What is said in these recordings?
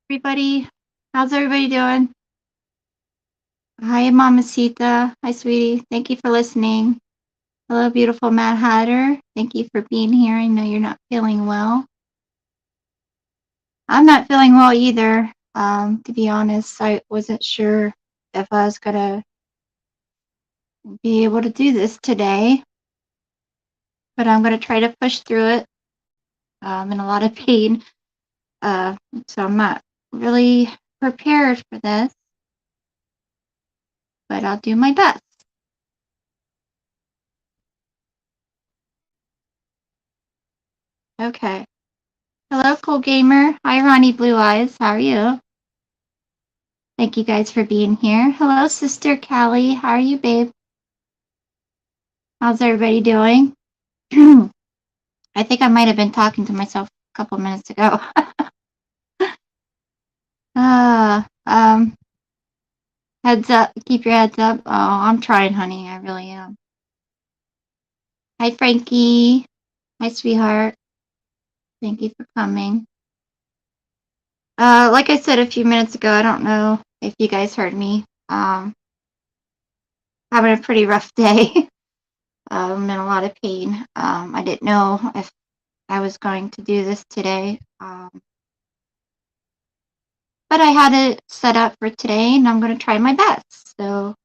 everybody. How's everybody doing? Hi, Mamacita. Hi, sweetie. Thank you for listening. Hello, beautiful Mad Hatter. Thank you for being here. I know you're not feeling well. I'm not feeling well either. To be honest, I wasn't sure if I was gonna be able to do this today, but I'm gonna try to push through it. I'm in a lot of pain, uh, so I'm not really prepared for this, but I'll do my best. Okay. Hello, cool gamer. Hi, Ronnie Blue Eyes. How are you? Thank you guys for being here. Hello, Sister Callie. How are you, babe? How's everybody doing? I think I might have been talking to myself a couple minutes ago. um, heads up. Keep your heads up. Oh, I'm trying, honey. I really am. Hi, Frankie. Hi, sweetheart. Thank you for coming. Like I said a few minutes ago, I don't know if you guys heard me. Having a pretty rough day. I'm in a lot of pain. I didn't know if I was going to do this today, but I had it set up for today, and I'm going to try my best. So,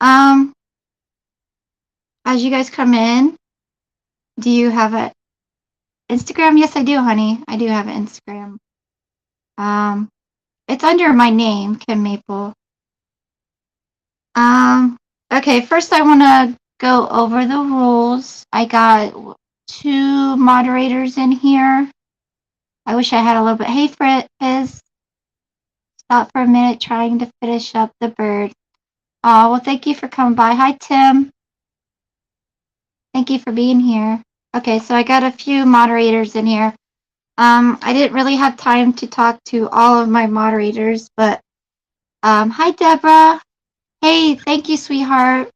um, as you guys come in, do you have an Instagram? Yes, I do, honey. I do have an Instagram. Um, it's under my name, Kim Maple. Um, okay. First, I want to go over the rules. I got two moderators in here. I wish I had a little bit. Hey, Fizz. Stop for a minute trying to finish up the bird. Oh, well, thank you for coming by. Hi, Tim. Thank you for being here. Okay, so I got a few moderators in here. I didn't really have time to talk to all of my moderators, but hi, Deborah. Hey, thank you, sweetheart.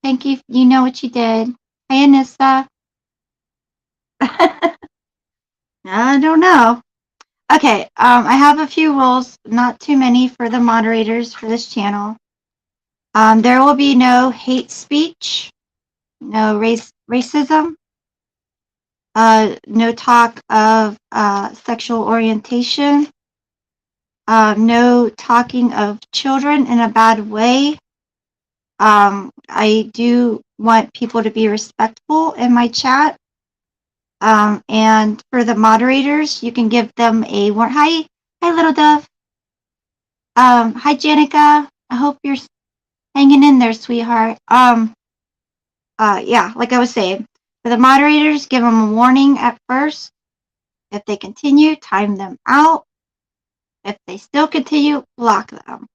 Thank you. You know what you did. Hi, Anissa. I don't know. Okay, I have a few rules, not too many for the moderators for this channel. There will be no hate speech, no racism, no talk of sexual orientation, no talking of children in a bad way. I do want people to be respectful in my chat. And for the moderators, you can give them a warm hi, little dove. Hi, Janica. I hope you're hanging in there, sweetheart. Yeah, like I was saying, for the moderators, give them a warning at first. If they continue, time them out. If they still continue, block them.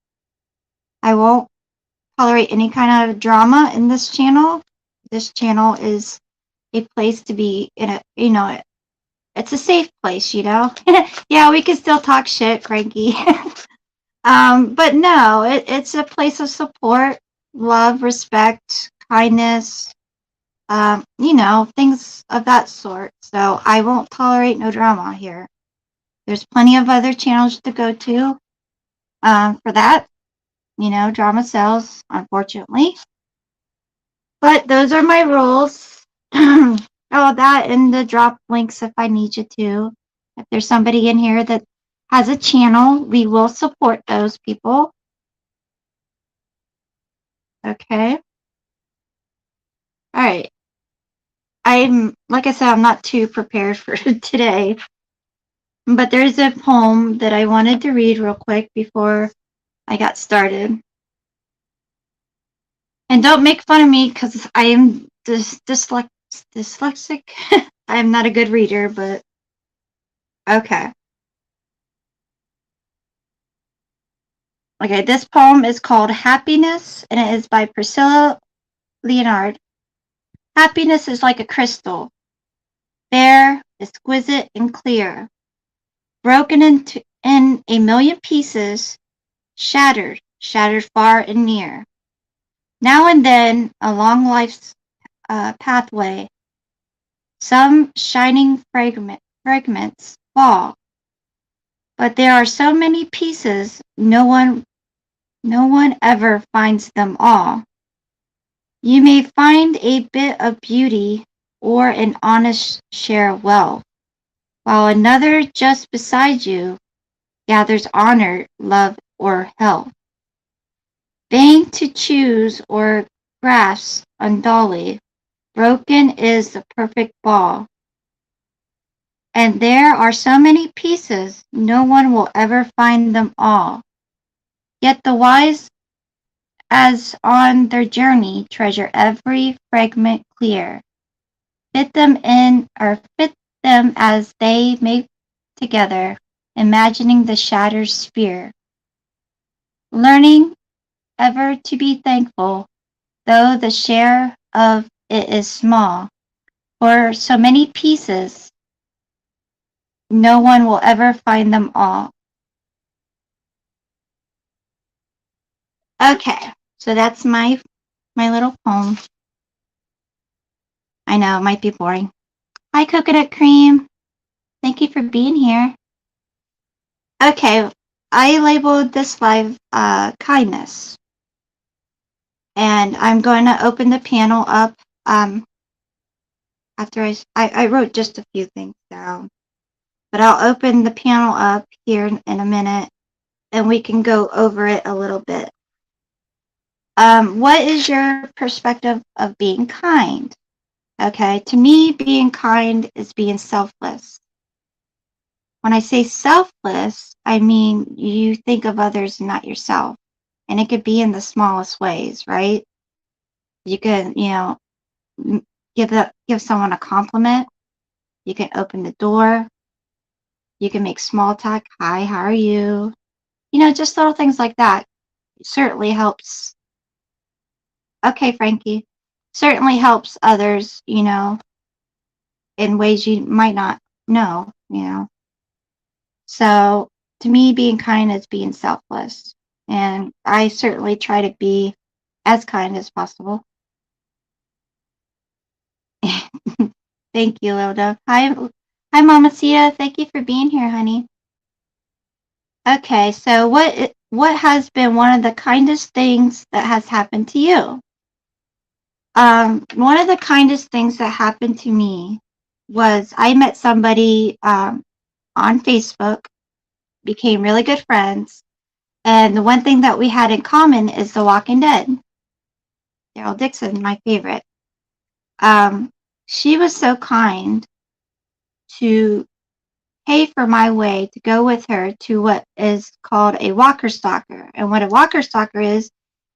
I won't tolerate any kind of drama in this channel. This channel is a place to be in a, it's a safe place, Yeah, we can still talk shit, cranky. But no, it's a place of support, love, respect, kindness, things of that sort. So I won't tolerate no drama here. There's plenty of other channels to go to for that. Drama sells, unfortunately. But those are my rules. Oh, that and the drop links if I need you to. If there's somebody in here that has a channel, we will support those people. Okay. All right. Like I said, I'm not too prepared for today. But there's a poem that I wanted to read real quick before I got started. And don't make fun of me because I am dyslexic. I am not a good reader, but okay. Okay, this poem is called Happiness, and it is by Priscilla Leonard. Happiness is like a crystal, fair, exquisite, and clear, broken in a million pieces, shattered far and near. Now and then, along life's pathway, some shining fragments fall, but there are so many pieces, no one ever finds them all. You may find a bit of beauty or an honest share of wealth, while another just beside you gathers honor, love, or health. Vain to choose or grasp undully, broken is the perfect ball. And there are so many pieces, no one will ever find them all. Yet the wise, as on their journey, treasure every fragment clear, fit them in, or fit them as they may together, imagining the shattered sphere. Learning ever to be thankful, though the share of it is small, for so many pieces, no one will ever find them all. Okay, so that's my little poem. I know it might be boring. Hi, Coconut Cream. Thank you for being here. Okay, I labeled this live kindness, and I'm going to open the panel up. After I wrote just a few things down, but I'll open the panel up here in a minute, and we can go over it a little bit. What is your perspective of being kind? Okay, to me, being kind is being selfless. When I say selfless, I mean you think of others and not yourself. And it could be in the smallest ways, right? You can, give someone a compliment. You can open the door. You can make small talk. Hi, how are you? Just little things like that. It certainly helps. Okay, Frankie. Certainly helps others, in ways you might not know. So to me, being kind is being selfless. And I certainly try to be as kind as possible. Thank you, Loda. Hi, Mama Sia. Thank you for being here, honey. Okay, so what has been one of the kindest things that has happened to you? One of the kindest things that happened to me was I met somebody on Facebook, became really good friends, and the one thing that we had in common is The Walking Dead. Daryl Dixon, my favorite. She was so kind to pay for my way to go with her to what is called a Walker Stalker. And what a Walker Stalker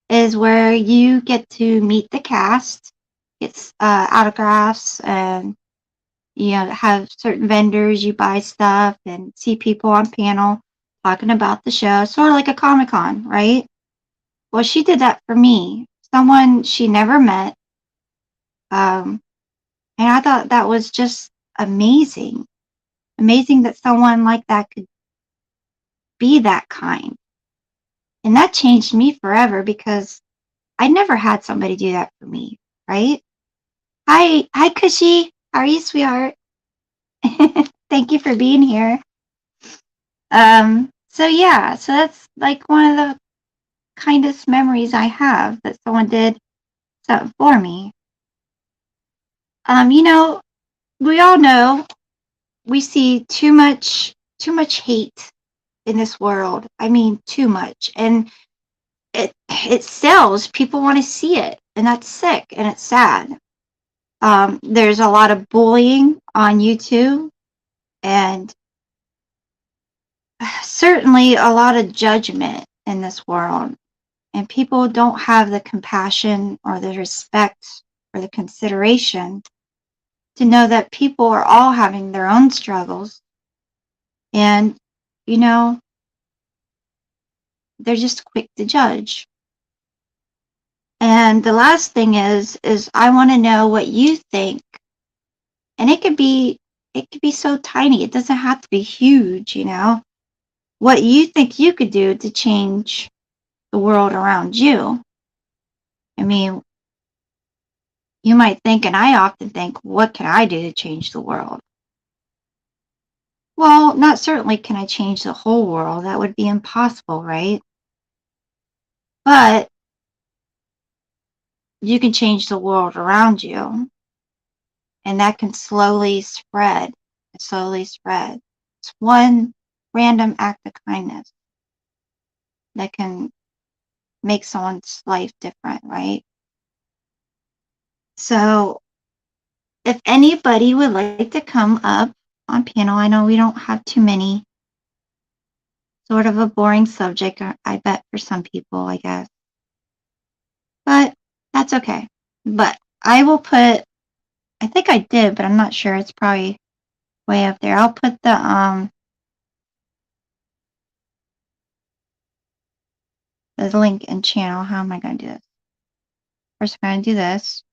is where you get to meet the cast, get autographs, and have certain vendors, you buy stuff and see people on panel talking about the show, sort of like a Comic-Con, right? Well, she did that for me, someone she never met. And I thought that was just amazing. Amazing that someone like that could be that kind. And that changed me forever because I never had somebody do that for me, right? Hi, Cushy. How are you, sweetheart? Thank you for being here. So that's like one of the kindest memories I have that someone did something for me. We all know we see too much hate in this world. I mean, too much. And it sells. People want to see it, and that's sick and it's sad. There's a lot of bullying on YouTube, and certainly a lot of judgment in this world. And people don't have the compassion or the respect or the consideration to know that people are all having their own struggles. And, they're just quick to judge. And the last thing is I want to know what you think. And it could be so tiny. It doesn't have to be huge, What you think you could do to change the world around you. I mean, you might think, and I often think, what can I do to change the world? Well, not certainly can I change the whole world. That would be impossible, right? But you can change the world around you, and that can slowly spread. Slowly spread. It's one random act of kindness that can make someone's life different, right? So, if anybody would like to come up on panel, I know we don't have too many. Sort of a boring subject, I bet, for some people, I guess. But that's okay. But I will put, I think I did, but I'm not sure. It's probably way up there. I'll put the link and channel. How am I going to do this? First, I'm going to do this.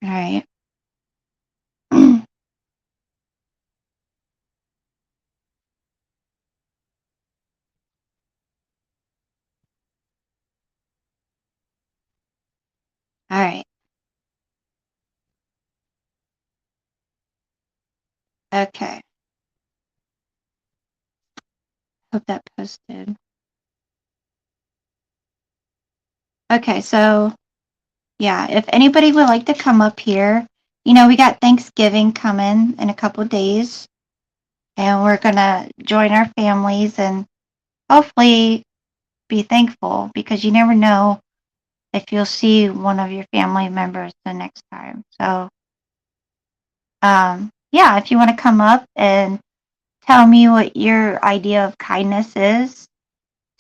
All right. All right. Okay. Hope that posted. Okay, so yeah, if anybody would like to come up here, we got Thanksgiving coming in a couple days, and we're gonna join our families and hopefully be thankful, because you never know if you'll see one of your family members the next time. So, yeah, if you want to come up and tell me what your idea of kindness is,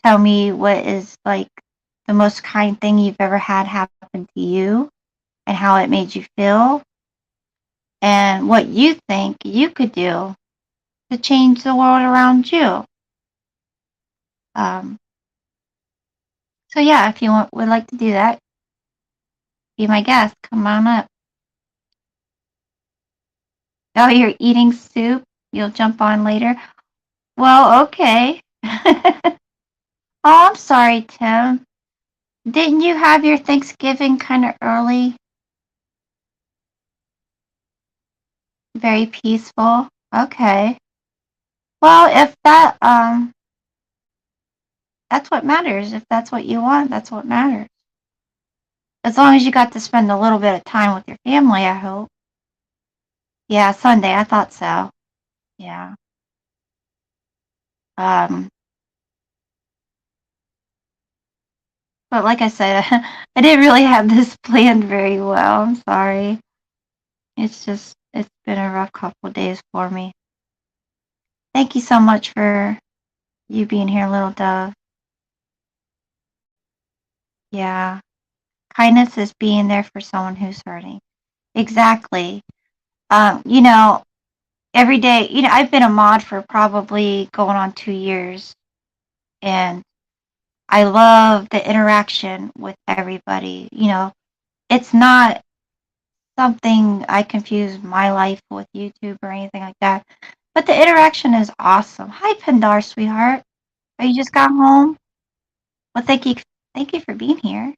tell me what is like the most kind thing you've ever had happen to you and how it made you feel, and what you think you could do to change the world around you. Um, so yeah, if you would like to do that, be my guest. Come on up. Oh, you're eating soup? You'll jump on later? Well, okay. Oh, I'm sorry, Tim. Didn't you have your Thanksgiving kind of early? Very peaceful? Okay. Well, if that's what matters. If that's what you want, that's what matters. As long as you got to spend a little bit of time with your family, I hope. Yeah, Sunday, I thought so. Yeah. Um, but like I said, I didn't really have this planned very well. I'm sorry. It's been a rough couple of days for me. Thank you so much for you being here, little dove. Yeah. Kindness is being there for someone who's hurting. Exactly. Um, you know, every day, I've been a mod for probably going on 2 years, and I love the interaction with everybody. It's not something I confuse my life with YouTube or anything like that. But the interaction is awesome. Hi, Pendar, sweetheart. Oh, you just got home? Well, thank you for being here.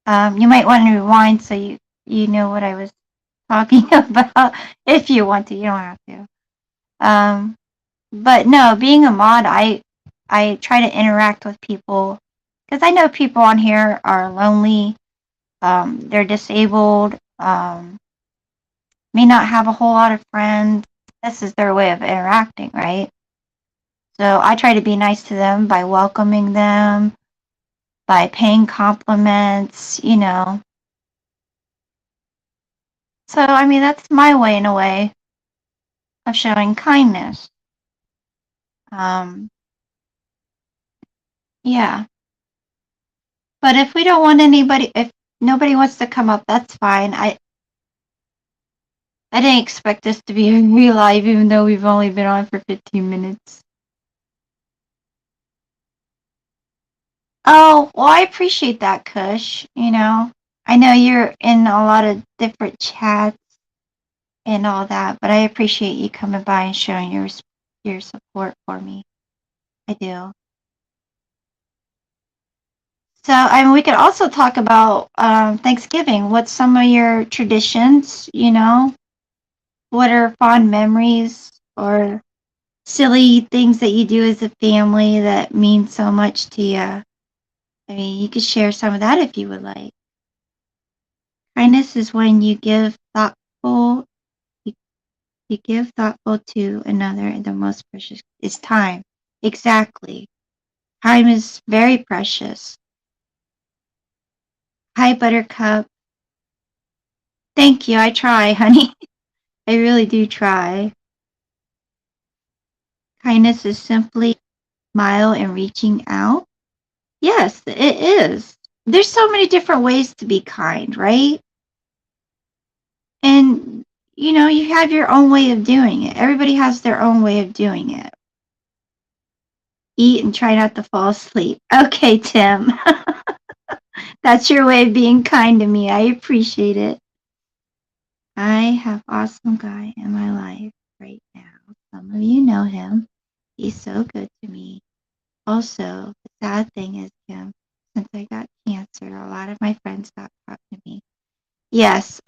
You might want to rewind so you know what I was talking about. If you want to, you don't have to. Um, but no, being a mod, I try to interact with people because I know people on here are lonely. They're disabled. May not have a whole lot of friends. This is their way of interacting, right? So I try to be nice to them by welcoming them, by paying compliments. So, I mean, that's my way, in a way, of showing kindness. Um, yeah. But if nobody wants to come up, that's fine. I didn't expect this to be real live, even though we've only been on for 15 minutes. Oh, well, I appreciate that, Kush. I know you're in a lot of different chats and all that, but I appreciate you coming by and showing your support for me. I do. So, I mean, we could also talk about Thanksgiving. What's some of your traditions? What are fond memories? or silly things that you do as a family that mean so much to you. I mean, you could share some of that if you would like. Kindness is when you, you give thoughtful to another, and the most precious is time. Exactly. Time is very precious. Hi, Buttercup. Thank you. I try, honey. I really do try. Kindness is simply smile and reaching out. Yes, it is. There's so many different ways to be kind, right? And you have your own way of doing it. Everybody has their own way of doing it. Eat and try not to fall asleep. Okay, Tim. That's your way of being kind to me. I appreciate it. I have awesome guy in my life right now. Some of you know him. He's so good to me. Also, the sad thing is, Kim, since I got cancer, a lot of my friends stopped talking to me. Yes,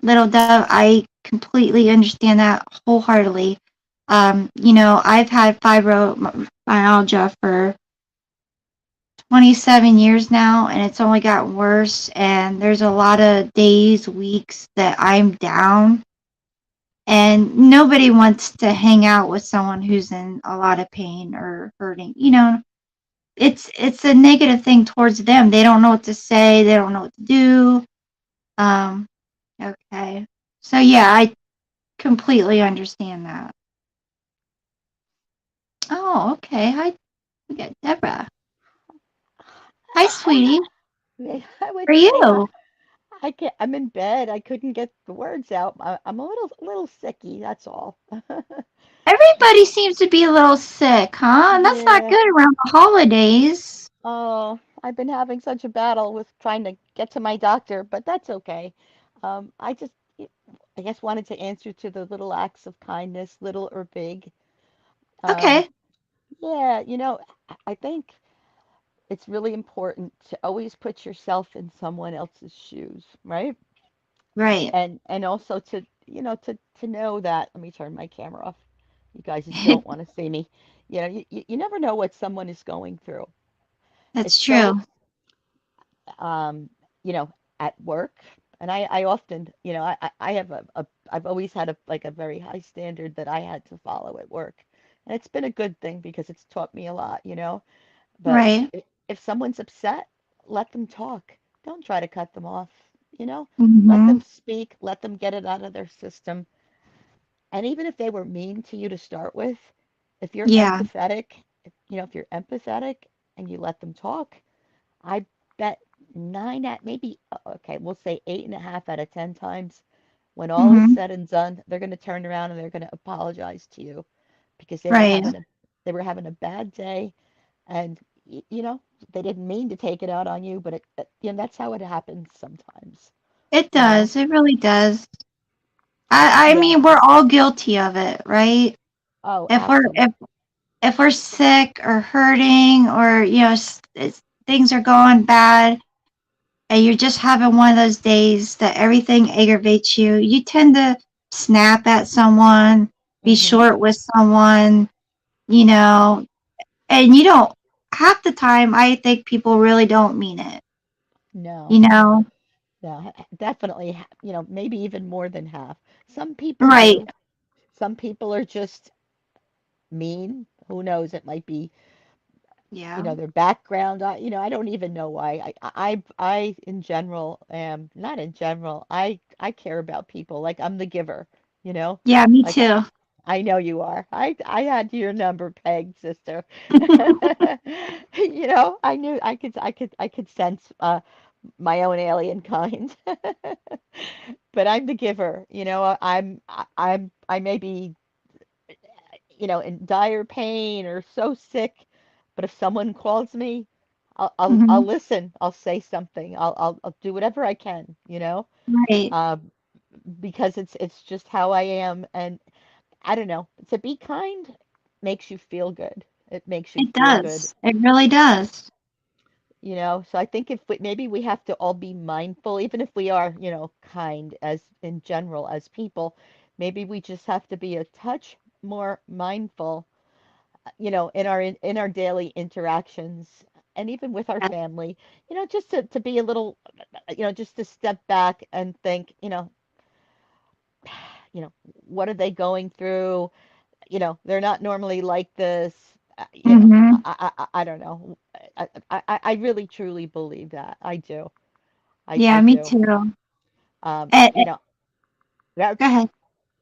little Dove, I completely understand that wholeheartedly. I've had fibromyalgia for 27 years now, and it's only gotten worse. And there's a lot of days, weeks that I'm down, and nobody wants to hang out with someone who's in a lot of pain or hurting. It's a negative thing towards them. They don't know what to say. They don't know what to do. Um, okay. So yeah, I completely understand that. Oh, okay. Hi, we got Deborah. Hi, sweetie. I would How are say hi. you? I can't, I'm in bed. I couldn't get the words out. I'm a little sicky, that's all. Everybody seems to be a little sick, huh? And that's not Yeah. good around the holidays. Oh, I've been having such a battle with trying to get to my doctor, but that's okay. I just, I guess, wanted to answer to the little acts of kindness, little or big. Um, Okay. yeah, I think it's really important to always put yourself in someone else's shoes, right? Right. And also to to know that, let me turn my camera off. You guys don't want to see me. You never know what someone is going through. That's It's so true. um you know at work, and I often, I have I've always had a very high standard that I had to follow at work, and it's been a good thing because it's taught me a lot, but Right. if someone's upset, let them talk. Don't try to cut them off, you know? Let Mm-hmm. them speak, let them get it out of their system. And even if they were mean to you to start with, if you're Yeah. empathetic, if you're empathetic and you let them talk, I bet nine at maybe, okay, we'll say 8.5 out of 10 times, when all is Mm-hmm. said and done, they're going to turn around and they're going to apologize to you because Right. they were having a bad day, and they didn't mean to take it out on you, but that's how it happens sometimes, It you know? does. It really does. I Yeah. mean, we're all guilty of it, right? Oh, If we're absolutely. if we're sick or hurting or things are going bad and you're just having one of those days that everything aggravates you, you tend to snap at someone, be Hmm. short with someone, you know, and you don't half the time I think people really don't mean it, No, you know? no, definitely, maybe even more than half. Some people Right. do. Some people are just mean. Who knows? It might be, Yeah. their background. I don't even know why. In general, am not in general. I care about people. Like, I'm the giver, you know? Yeah, me Like, too. I know you are. I had your number pegged, sister. I could sense my own alien kind. But I'm the giver. I may be, in dire pain or so sick, but if someone calls me, I'll Hmm. listen. I'll say something. I'll do whatever I can, Right. um, because it's just how I am. And I don't know. To be kind makes you feel good. It makes you It feel good, does. It really does. So I think if maybe we have to all be mindful, even if we are, kind as in general as people, maybe we just have to be a touch. more mindful, in our daily interactions, and even with our family, just to be a little, just to step back and think, you know, what are they going through? They're not normally like this. Mm-hmm. I don't know. I really truly believe that. I do. I Yeah, me do. too. Um, And, you know, yeah, go ahead.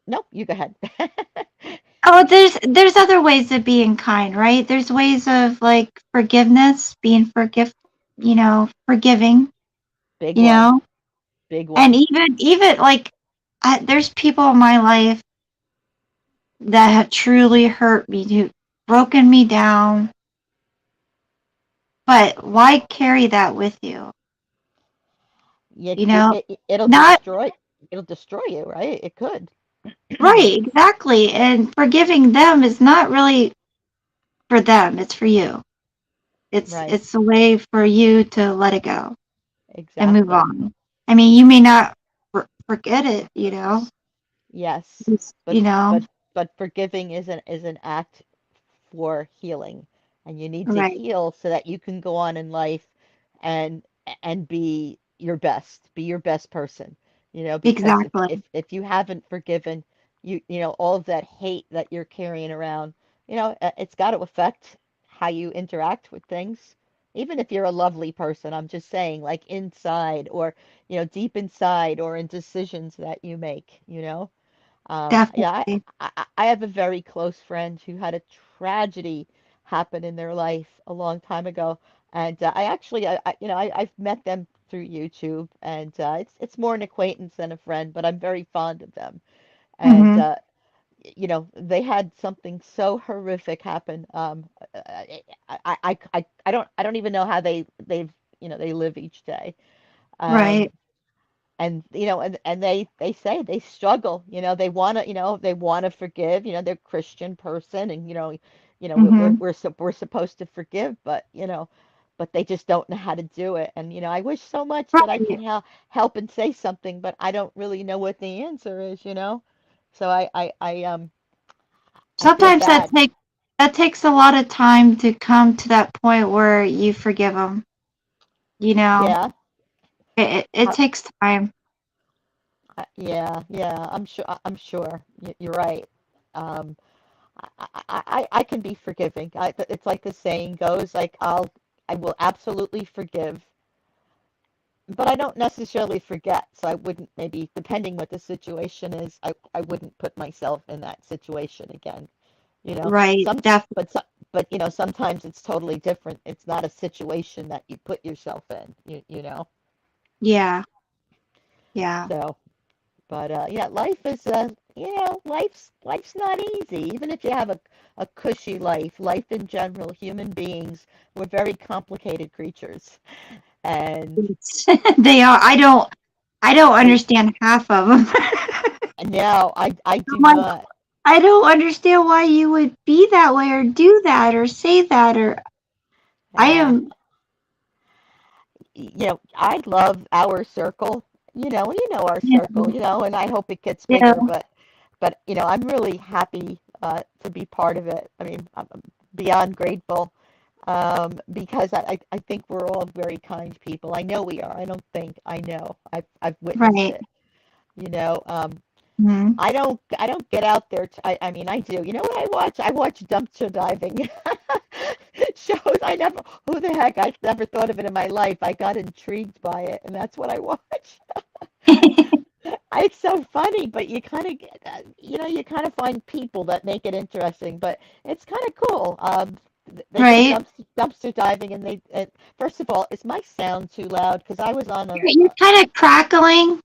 no, you go ahead. Oh, there's other ways of being kind, right? There's ways of like forgiveness, being forgiving, Big you one. know, Big and one. even like there's people in my life that have truly hurt me, who broken me down. But why carry that with you? Yeah, You know, it'll not destroy you, right? It could. right, exactly. And forgiving them is not really for them; it's for you. Right. It's a way for you to let it go and move Exactly. on. I mean, you may not forget it, you know. Yes. It's, But you know, forgiving is an act for healing, and you need to right? heal so that you can go on in life and be your best person. Because Exactly. if you haven't forgiven, all of that hate that you're carrying around, it's got to affect how you interact with things. Even if you're a lovely person, I'm just saying, like inside, or deep inside, or in decisions that you make. Yeah, Definitely. I have a very close friend who had a tragedy happen in their life a long time ago, and I actually, I've met them through YouTube, and it's more an acquaintance than a friend, but I'm very fond of them, and Hmm. they had something so horrific happen. I don't even know how they live each day. Right. Um, and they say they struggle, they want to forgive, they're a Christian person, and Hmm. we're supposed to forgive, but they just don't know how to do it. And I wish so much that I Right. can help and say something, but I don't really know what the answer is. So I feel Sometimes bad. that takes a lot of time to come to that point where you forgive them. You know, Yeah. it takes time. Yeah, yeah, I'm sure you're right. um I can be forgiving. It's like the saying goes, like I will absolutely forgive, but I don't necessarily forget. So I wouldn't, maybe depending what the situation is, I wouldn't put myself in that situation again. You know, Right. some Definitely. but sometimes it's totally different. It's not a situation that you put yourself in. Yeah. Yeah. So. But yeah, life is life's not easy. Even if you have a cushy life, life in general, human beings, we're very complicated creatures, and They are. I don't they understand half of them. now I do I'm like, not. I don't understand why you would be that way or do that or say that or I Uh, am, I love our circle. Our you circle. And I hope it gets bigger. know, But I'm really happy to be part of it. I mean, I'm beyond grateful. Because I think we're all very kind people. I know we are. I don't think, I know. I've witnessed right. it. You know, um, Mhm. I don't get out there. I mean, I do. You know what I watch? I watch dumpster diving shows. Who the heck? I've never thought of it in my life. I got intrigued by it, and that's what I watch. It's so funny, but you kind of get, you kind of find people that make it interesting, but it's kind of cool. They go Right. dumpster diving, and first of all, is my sound too loud? Because I was on You're kind of crackling.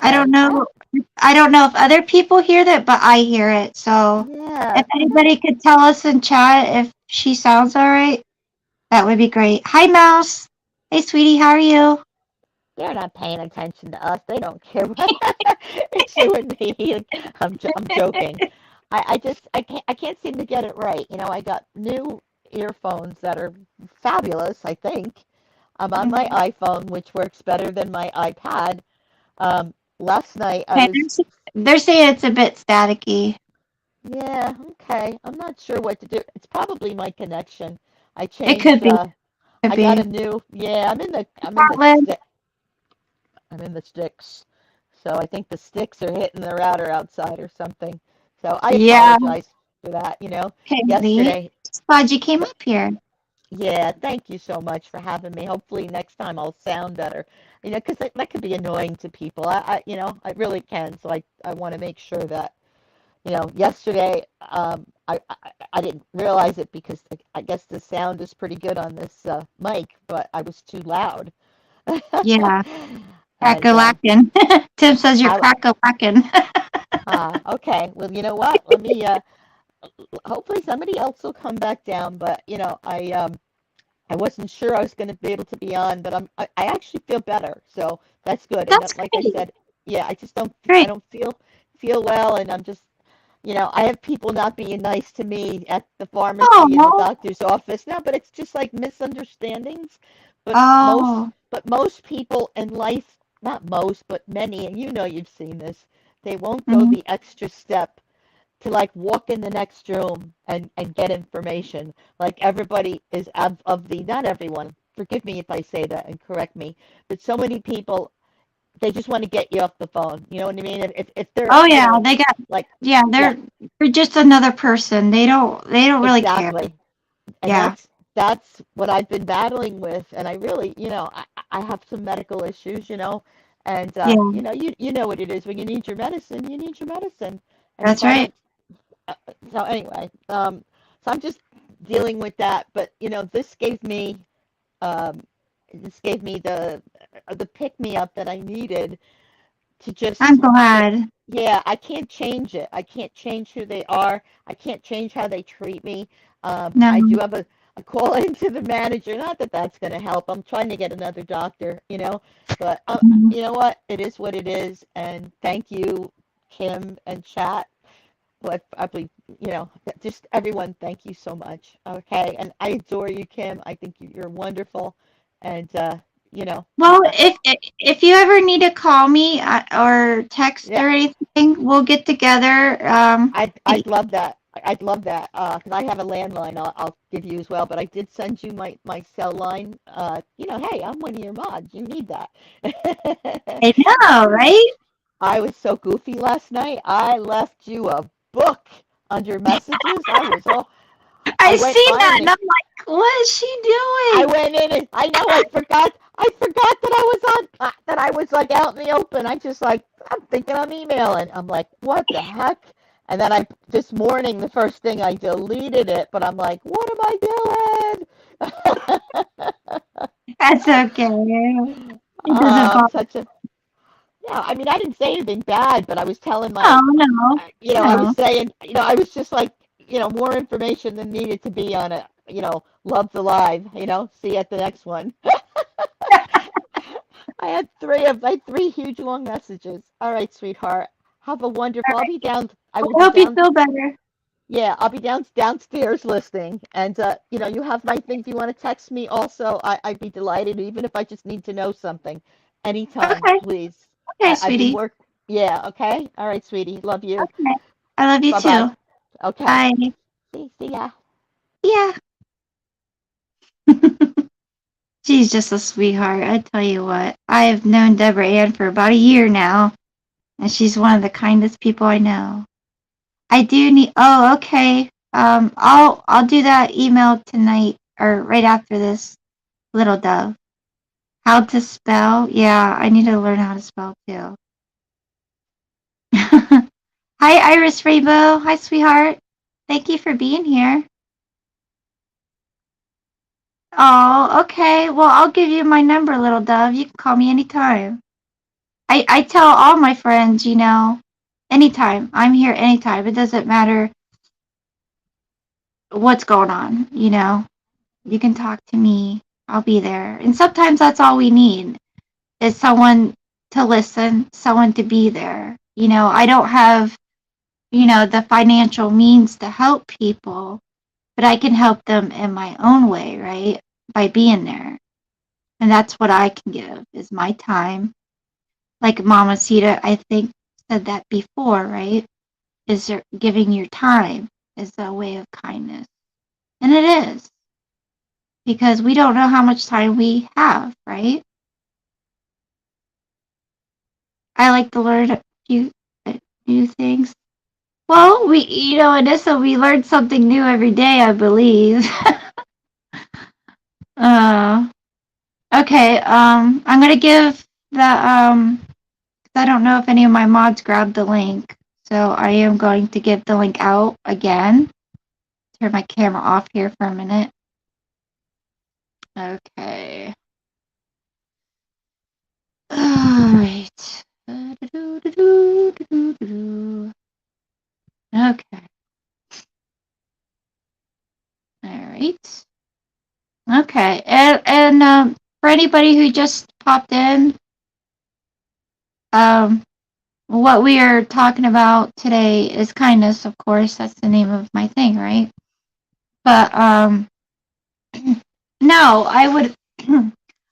I don't okay. know. I don't know if other people hear that, but I hear it. So Yeah, if anybody could tell us in chat if she sounds all right, that would be great. Hi, Mouse. Hey, sweetie, how are you? they're not paying attention to us. They don't care what it's you and me. I'm joking. I can't seem to get it right. I got new earphones that are fabulous, I think. I'm on my Mhm. iPhone, which works better than my iPad. Last night I Okay, was, they're saying it's a bit staticky. Yeah, okay. I'm not sure what to do. It's probably my connection. I It could changed be. Could I got a be. new, yeah, Portland. I'm in the sticks. So I think the sticks are hitting the router outside or something. So I Yeah. apologize for that, Okay, Lee. Yesterday, Just glad you came up here. yeah, thank you so much for having me. Hopefully next time I'll sound better. Because that could be annoying to people. I really can. So I want to make sure that, yesterday, I didn't realize it because I guess the sound is pretty good on this mic, but I was too loud. Yeah. And Crack-a-lackin'. Tim says you're I, crack-a-lackin'. okay, well, you know what? Let me, hopefully somebody else will come back down, but, I wasn't sure I was going to be able to be on, but I actually feel better, so that's good. And That's like I great. said, yeah, I Great. don't feel well, and I'm just, I have people not being nice to me at the pharmacy and the Oh. doctor's office now, but it's just like misunderstandings. But most, Oh. but most people in life, not most, but many, and you've seen this, they won't go Mhm. the extra step to like walk in the next room and get information. Like everybody is of the, not everyone, forgive me if I say that and correct me, but so many people, they just want to get you off the phone. You know what I mean? If they're, Oh yeah, they got like, yeah, yeah, they're just another person. They don't really care. exactly. And Yeah. that's what I've been battling with. And I really, I have some medical issues, and Yeah. you know what it is when you need your medicine, you need your medicine. And if That's I right. don't so anyway, so I'm just dealing with that. But um, this gave me the pick me up that I needed to I'm just get. glad. Yeah, I can't change it. I can't change who they are. I can't change how they treat me. I No. do have a call into the manager. Not that that's going to help. I'm trying to get another doctor, But Mhm. you know what? It is what it is. And thank you, Kim and chat. Well, I believe, just everyone, thank you so much. Okay. And I adore you, Kim. I think you're wonderful. And, Well, if you ever need to call me or text yeah, or anything, we'll get together. I'd love that. I'd love that. 'Cause I have a landline I'll give you as well, but I did send you my cell line. Hey, I'm one of your mods. You need that. I know, right? I was so goofy last night. I left you a book under messages. I I went seen that, on and I'm like, what is she I doing? went in and I know I forgot that I was on that I was like out in the open. I'm thinking I'm emailing. I'm like, what the heck? And then I this morning the first thing I deleted it, but I'm like, what am I doing? That's okay. It doesn't I'm bother. such a yeah. I mean, I didn't say anything bad, but I was telling No, no, I was no. saying, I was just like, more information than needed to be on it. Love's alive. See you at the next one. I had three huge long messages. All right, sweetheart. Have a wonderful. I'll be down. I will I be hope you down. feel better. Yeah, I'll be downstairs listening. And you have my thing. If you want to text me, also, I'd be delighted. Even if I just need to know something, anytime, Okay, please. okay, I've been sweetie. work. Yeah. Okay. All right, sweetie. Love you. Okay. I love you Bye bye. too. Okay. Bye. See ya. Yeah. She's just a sweetheart. I tell you what. I have known Deborah Ann for about a year now, and she's one of the kindest people I know. I do need. Oh, okay. I'll do that email tonight or right after this, little dove. How to spell? Yeah, I need to learn how to spell too. Hi, Iris Rainbow. Hi, sweetheart. Thank you for being here. Oh, okay. Well, I'll give you my number, little dove. You can call me anytime. I tell all my friends, anytime. I'm here anytime. It doesn't matter what's going on. You can talk to me. I'll be there. And sometimes that's all we need is someone to listen, someone to be there. I don't have, the financial means to help people, but I can help them in my own way, right? By being there. And that's what I can give is my time. Like Mama Sita, I think said that before, right? is giving your time is a way of kindness. And it is. Because we don't know how much time we have, right? I like to learn new things. Well, Anissa, we learn something new every day, I believe. uh, okay, I'm gonna give the, I don't know if any of my mods grabbed the link, so I am going to give the link out again. Turn my camera off here for a minute. Okay. Alright. Okay. Alright. Okay. And for anybody who just popped in, what we are talking about today is kindness, of course. That's the name of my thing, right? But no, I would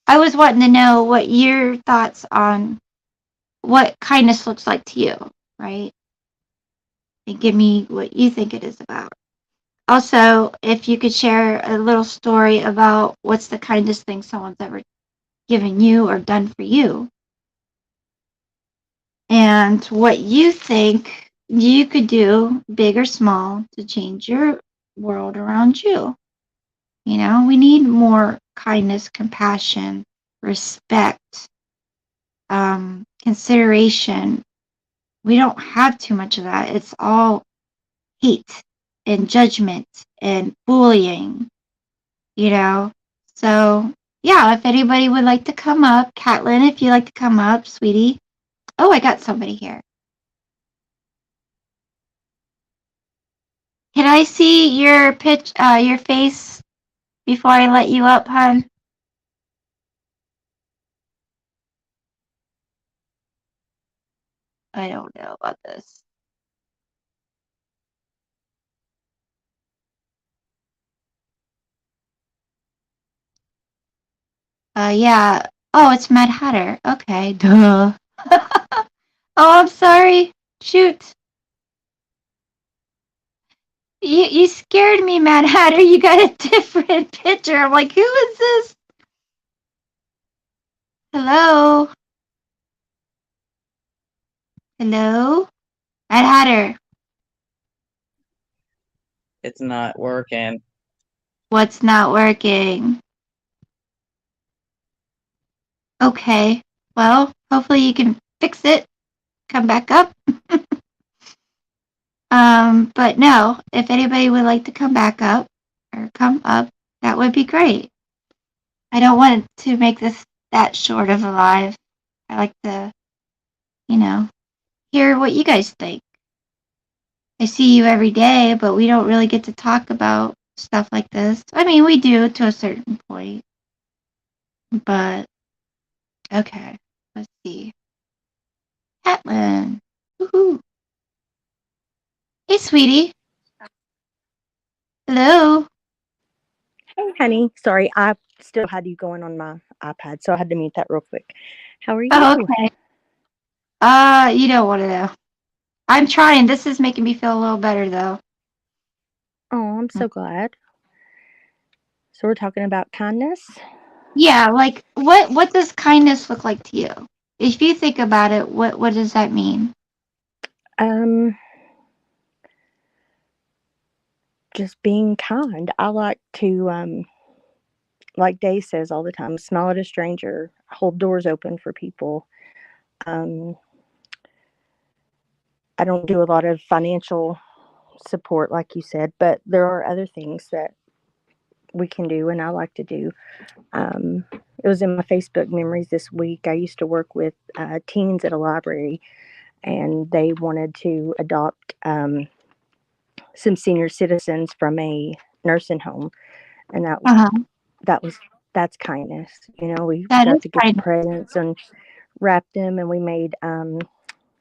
I was wanting to know what your thoughts on what kindness looks like to you, right? And give me what you think it is about. Also, if you could share a little story about what's the kindest thing someone's ever given you or done for you, and what you think you could do, big or small, to change your world around you. We need more kindness, compassion, respect, consideration. We don't have too much of that. It's all hate and judgment and bullying, you know? So, yeah, if anybody would like to come up, Catlin, if you'd like to come up, sweetie. Oh, I got somebody here. Can I see your your face before I let you up, hon? I don't know about this. Yeah. Oh, it's Mad Hatter. Okay, duh. Oh, I'm sorry. Shoot. You scared me, Mad Hatter. You got a different picture. I'm like, who is this? Hello? Hello? Mad Hatter. It's not working. What's not working? Okay. Well, hopefully you can fix it. Come back up. But no, if anybody would like to come back up or come up, that would be great. I don't want to make this that short of a live. I like to, hear what you guys think. I see you every day, but we don't really get to talk about stuff like this. I mean, we do to a certain point. But, okay. Let's see. Catlin. Woohoo. Hey, sweetie. Hello. Hey, honey. Sorry, I still had you going on my iPad, so I had to mute that real quick. How are you? Oh, okay. You don't want to know. I'm trying. This is making me feel a little better, though. Oh, I'm so glad. So we're talking about kindness. Yeah, like what does kindness look like to you? If you think about it, what does that mean? Just being kind. I like to, like Dave says all the time, smile at a stranger, hold doors open for people. I don't do a lot of financial support, like you said, but there are other things that we can do, and I like to do. It was in my Facebook memories this week. I used to work with teens at a library, and they wanted to adopt some senior citizens from a nursing home, and that's kindness. We That got is to get the kindness. presents and wrap them, and we made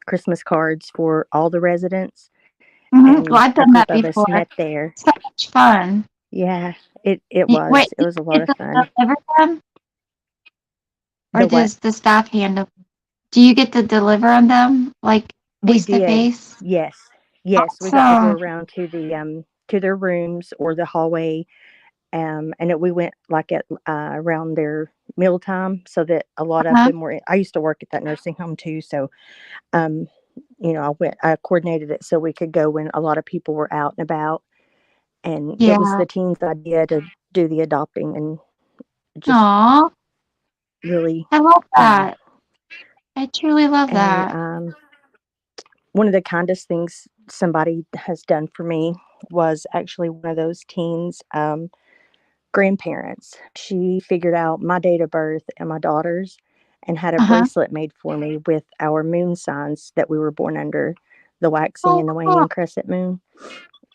Christmas cards for all the residents, Well, and I've a done that group of us before. met there. So much fun. Yeah, it Wait, was. It do was a you lot get of to fun. deliver them, or The what? does the staff hand them? Do you get to deliver on them, like We face to did. face? Yes. Yes, we got to go Awesome. around to their rooms or the hallway. We went like at around their mealtime, so that a lot of Uh-huh. them were. I used to work at that nursing home too, so um, I coordinated it so we could go when a lot of people were out and about, and it was Yeah. the teens' idea to do the adopting, and just Aw, really, I love um, that. I truly love and that. one of the kindest things somebody has done for me was actually one of those teens' grandparents. She figured out my date of birth and my daughter's and had a Uh-huh. bracelet made for me with our moon signs that we were born under, the waxing Oh, and the wow. waning crescent moon.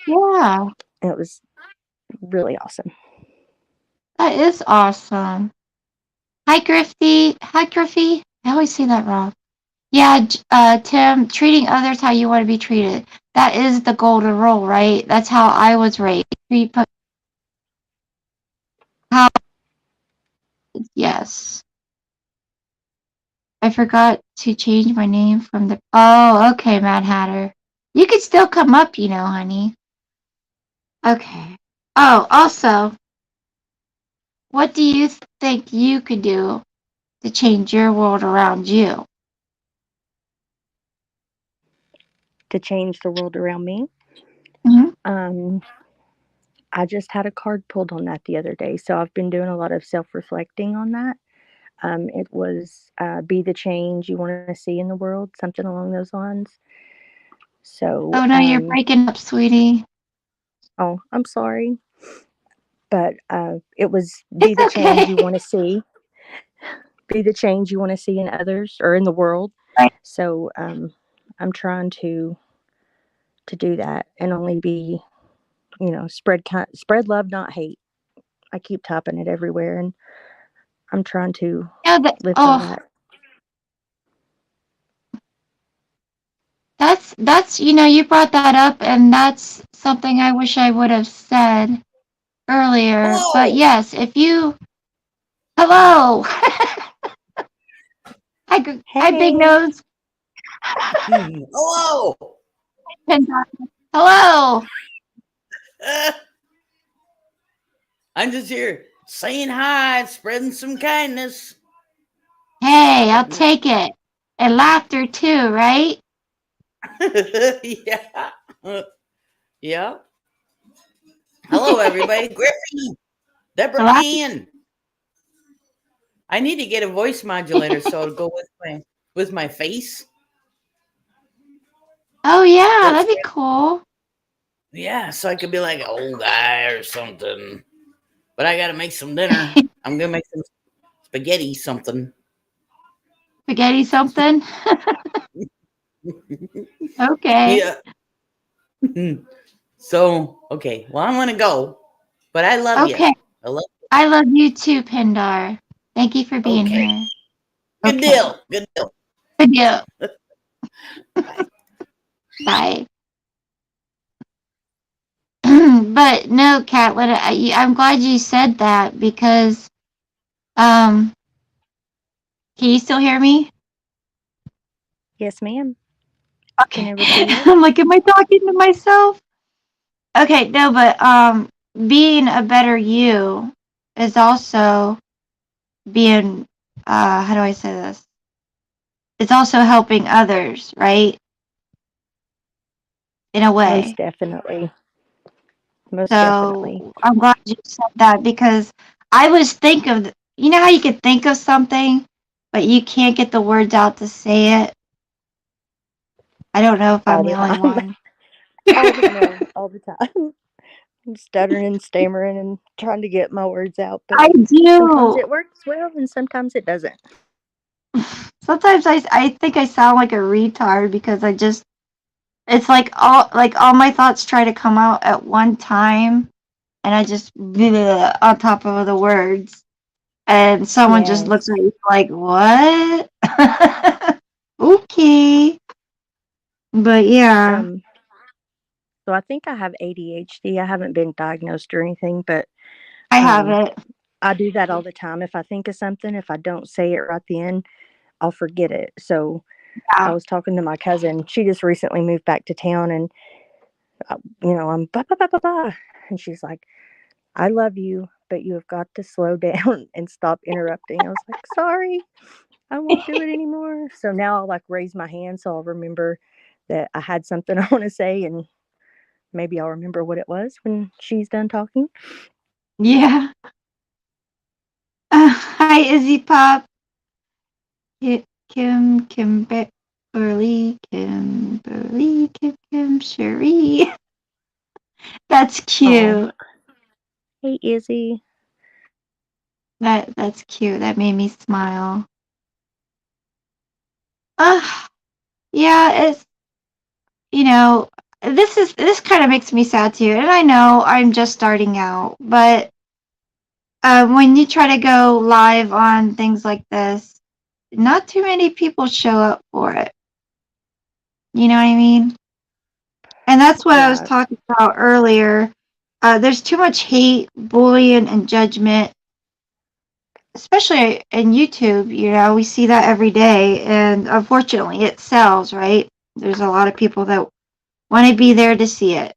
Yeah, And it was really awesome. that is awesome. Hi, Griffy. Hi, Griffy. I always say that wrong. Yeah, Tim, treating others how you want to be treated. That is the golden rule, right? That's how I was raised. How, yes. I forgot to change my name from the. Oh, okay, Mad Hatter. You could still come up, honey. Okay. Oh, also, what do you think you could do to change your world around you? To change the world around me. Mhm. I just had a card pulled on that the other day, so I've been doing a lot of self-reflecting on that. It was be the change you want to see in the world, something along those lines. So, Oh no, you're breaking up, sweetie. oh, I'm sorry, but it was be It's the change okay. you want to see, be the change you want to see in others or in the world. Right. So, I'm trying to do that and only be, spread love, not hate. I keep typing it everywhere, and I'm trying to Yeah, live by oh, that. that's you brought that up, and that's something I wish I would have said earlier. But Hello. yes, if you hello, hi, Big Hey, Nose. Hello. Hello. I'm just here saying hi, spreading some kindness. Hey, I'll take it. And laughter too, right? Yeah. Yeah. Hello, everybody. Griffin, Deborah Laugh- Ann. I need to get a voice modulator so it'll go with my face. Oh yeah, That's that'd be cool. yeah, so I could be like an old guy or something. But I gotta make some dinner. I'm gonna make some spaghetti something. Spaghetti something. Okay. Yeah. So okay. Well, I'm gonna go. But I love you. Okay. I love I love you too, Pindar. Thank you for being okay. here. Good Okay. deal. Good deal. Good deal. Bye. Bye. But no, Catlin, I'm glad you said that because, can you still hear me? yes, ma'am. Can Okay. everybody else? I'm like, am I talking to myself? Okay, no, but being a better you is also being, how do I say this? It's also helping others, right? In a Most way. definitely. Most definitely. So I'm glad you said that because I was think of, how you could think of something, but you can't get the words out to say it. I don't know if I'm All the the only time. one. No, all the time. I'm stuttering and stammering and trying to get my words out, but I sometimes do. it works well and sometimes it doesn't. Sometimes I think I sound like a retard because it's like all my thoughts try to come out at one time and I just bleh on top of the words and someone just looks Yes. at you like, what? Okay. But yeah, Um, so I think I have ADHD. I haven't been diagnosed or anything, but I have um, it. I do that all the time. If I think of something, if I don't say it right then, I'll forget it. So I Yeah. was talking to my cousin. She just recently moved back to town, and I'm blah, blah, blah, blah, blah. And she's like, I love you, but you have got to slow down and stop interrupting. I was like, sorry, I won't do it anymore. So now I'll like raise my hand so I'll remember that I had something I want to say, and maybe I'll remember what it was when she's done talking. Yeah. Hi, Izzy Pop. Kimberly, Kim, Cherie. That's Oh, cute. hey, Izzy. That's cute. That made me smile. Yeah, it's this kind of makes me sad too. And I know I'm just starting out, but when you try to go live on things like this, not too many people show up for it. You know what I mean? And that's what I was Yeah, talking about earlier. There's too much hate, bullying, and judgment, especially in YouTube. We see that every day, and unfortunately, it sells, right? There's a lot of people that want to be there to see it.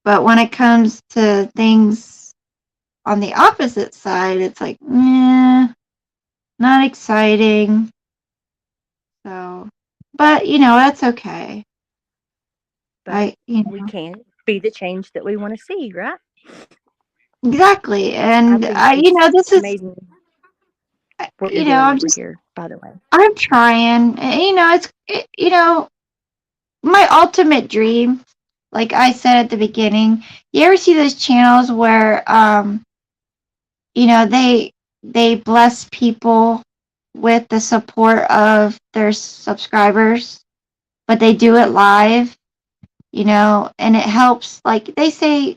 But when it comes to things on the opposite side, it's like, not exciting. So, but that's okay. but You we know, can't be the change that we want to see, right? exactly. I And think it's this is, amazing what you're doing over I'm here, by the way. I'm trying. My ultimate dream, like I said at the beginning, you ever see those channels where, they bless people with the support of their subscribers, but they do it live, and it helps, like they say,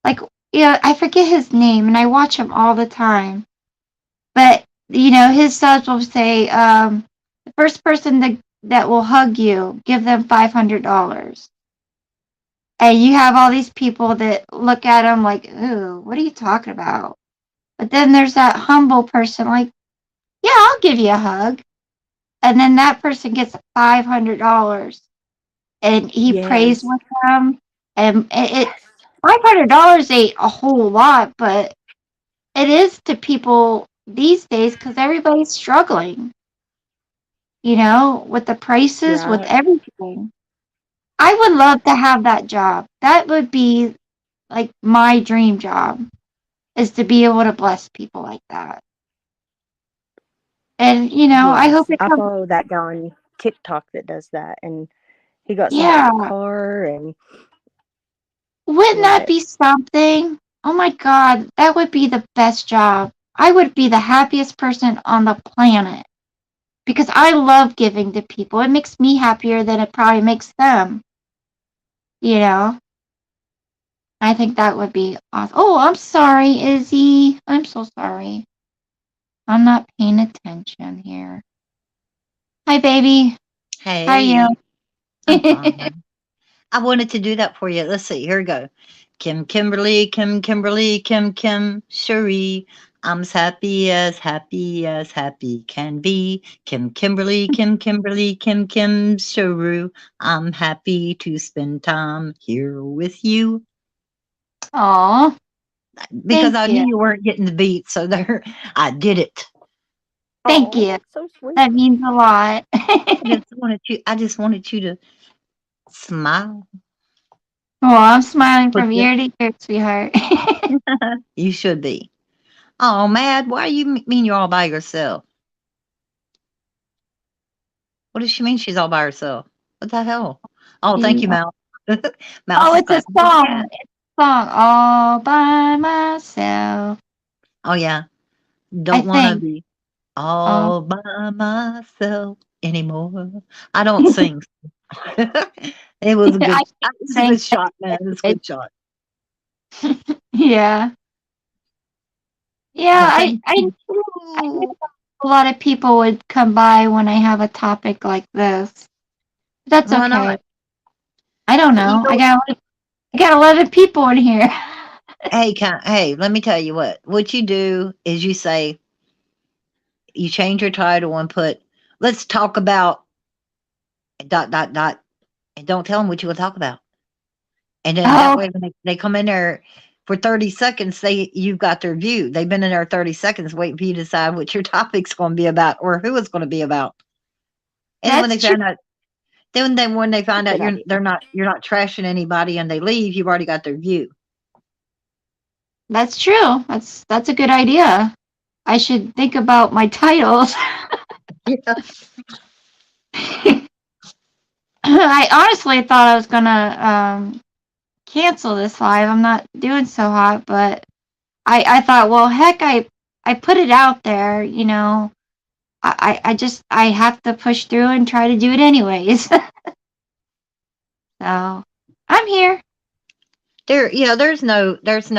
like, I forget his name and I watch him all the time, but his subs will say, the first person that will hug you, give them $500. And you have all these people that look at him like, ooh, what are you talking about? But then there's that humble person like, yeah, I'll give you a hug. And then that person gets $500 and he prays Yes. with them. And Yes. $500 ain't a whole lot, but it is to people these days because everybody's struggling, with the prices, with Right. everything. I would love to have that job. That would be like my dream job, is to be able to bless people like that. And I hope Yes. it I comes. follow that guy on TikTok that does that, and he got somebody Yeah, a car, and wouldn't love that it. be something? Oh my God, that would be the best job. I would be the happiest person on the planet because I love giving to people. It makes me happier than it probably makes them. You know, I think that would be awesome. Oh, I'm sorry, Izzy. I'm so sorry. I'm not paying attention here. Hi, baby. How are you? Hey, I'm fine. I wanted to do that for you. Let's see. Here we go. Kim, Cherie. I'm as happy can be. Kim, Cherie. I'm happy to spend time here with you Aw, because thank I you. knew you weren't getting the beat. So there, I did it. Thank Oh, you. that's so sweet. That means a lot. I just wanted you to smile. Well, I'm smiling Put from your, ear to ear, sweetheart. you should be. Oh, Mad, why you mean you're all by yourself? What does she mean she's all by herself? What the hell? Oh, thank you, Yeah. Mouse. Mouse Oh, is it's a clapping his song. hands. It's a song all by myself. Oh, yeah. I Don't want to think. be Oh, all by myself anymore. I don't sing. It was a I good, can it's a sing. good shot, man. It's a good shot. Yeah. Yeah, Well, thank I knew you. a lot of people would come by when I have a topic like this. That's Why okay. not? I don't You know. know, I got 11 people in here. hey, let me tell you what you do is you say, you change your title and put, let's talk about dot, dot, dot, and don't tell them what you will talk about. And then Oh. that way, when they come in there for 30 seconds, you've got their view. They've been in there 30 seconds waiting for you to decide what your topic's going to be about or who it's going to be about. And when they That's true. find out, then when they find out Good idea. you're not trashing anybody and they leave, you've already got their view. That's true. That's a good idea. I should think about my titles. Yeah. I honestly thought I was gonna cancel this live. I'm not doing so hot, but I thought, well, heck, I put it out there. You know, I have to push through and try to do it anyways. So I'm here. There's no there's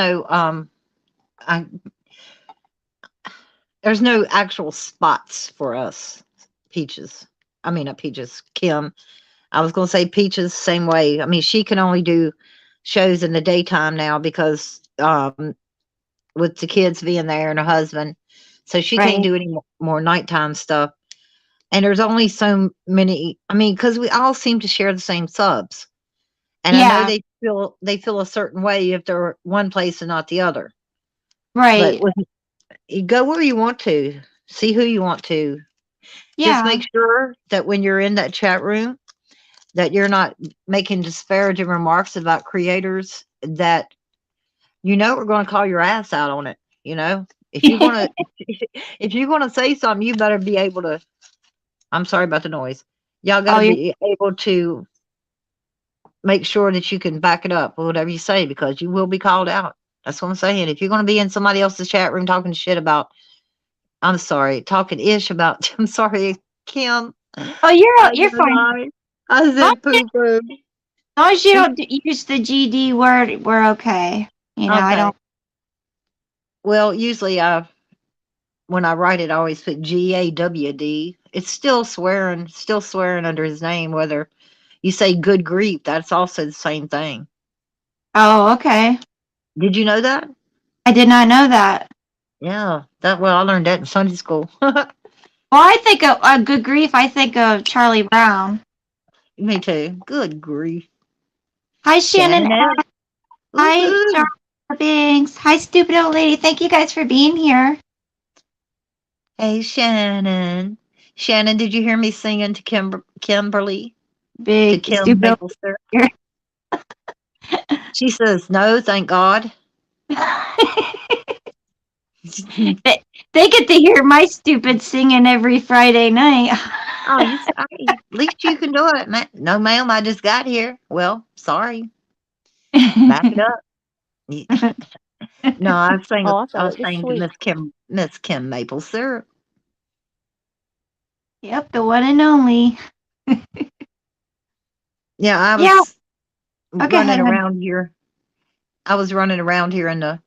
no actual spots for us, Peaches. I mean, not Peaches, Kim. I was going to say Peaches, same way. I mean, she can only do shows in the daytime now because with the kids being there and her husband. So she Right. can't do any more nighttime stuff. And there's only so many, I mean, because we all seem to share the same subs. And I Yeah. know they feel a certain way if they're one place and not the other. Right. But you go where you want to, see who you want to. Yeah. Just make sure that when you're in that chat room, that you're not making disparaging remarks about creators that we're going to call your ass out on it. You know, if you're going to if you're going to say something, you better be able to. I'm sorry about the noise. Y'all got to be able to make sure that you can back it up or whatever you say, because you will be called out. That's what I'm saying. If you're going to be in somebody else's chat room talking shit about, talking ish about, I'm sorry, Kim. Oh, you're fine. I said poo poo. As long as you don't use the GD word, we're okay. You know, I don't. Well, usually when I write it, I always put GAWD. It's still swearing under his name. Whether you say good grief, that's also the same thing. Oh, okay. Did you know that? I did not know that. Yeah, I learned that in Sunday school. Well, I think of good grief. I think of Charlie Brown. Me too. Good grief. Hi, Shannon. Shannon. Hi, Woohoo. Star Binks. Hi, stupid old lady. Thank you guys for being here. Hey, Shannon. Shannon, did you hear me singing to Kimberly? Big To Kim stupid. Maple syrup? She says, no, thank God. They get to hear my stupid singing every Friday night. Oh, you sorry. At least you can do it. No, ma'am, I just got here. Well, sorry. Back it up. No, I was saying, Oh, I I thought was it was saying sweet. to Miss Kim Maple syrup. Yep, the one and only. Yeah, I Yeah. was Okay, running hon. around here. I was running around here and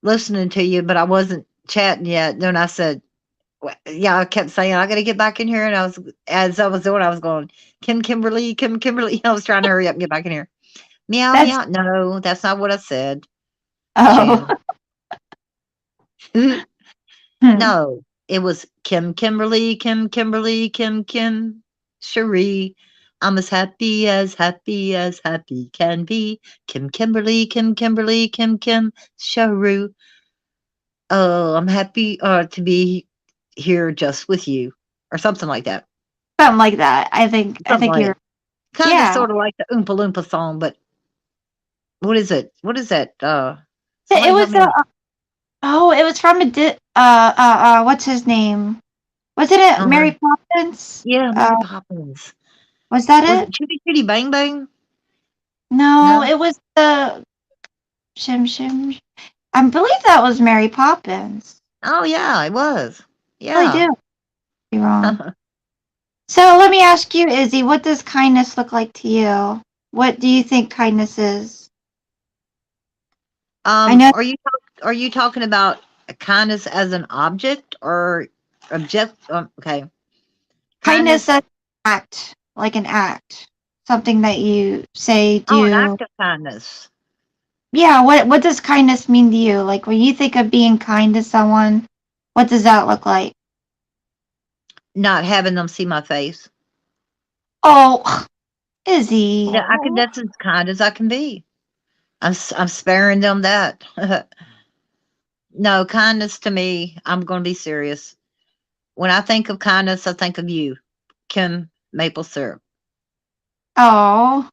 listening to you, but I wasn't chatting yet. Then I said, I kept saying, I got to get back in here. And as I was doing, I was going, Kimberly. I was trying to hurry up and get back in here. Meow, meow. No, that's not what I said. Oh. No, it was Kimberly, Kim, Cherie. I'm as happy can be. Kimberly, Cherie. Oh, I'm happy to be here just with you, or something like that. Something like that. I think you're kind of sort of like the Oompa Loompa song, but what is it? What is that? it was it was from what's his name? Was it Mary Poppins? Yeah, Mary Poppins. Was that Was it? it Chitty Chitty Bang Bang? No, it was the Shim Shim. I believe that was Mary Poppins. Oh yeah, it was. Yeah. I do. You're wrong. So let me ask you, Izzy, what does kindness look like to you? What do you think kindness is? I know. Are you talking about kindness as an object or object? Okay. Kindness as an act, like an act, something that you say, do. Oh, an act of kindness. Yeah. What does kindness mean to you? Like when you think of being kind to someone, what does that look like? Not having them see my face. Oh, Izzy. Yeah, that's as kind as I can be. I'm sparing them that. No, kindness to me, I'm going to be serious. When I think of kindness, I think of you, Kim Maple Syrup. Oh,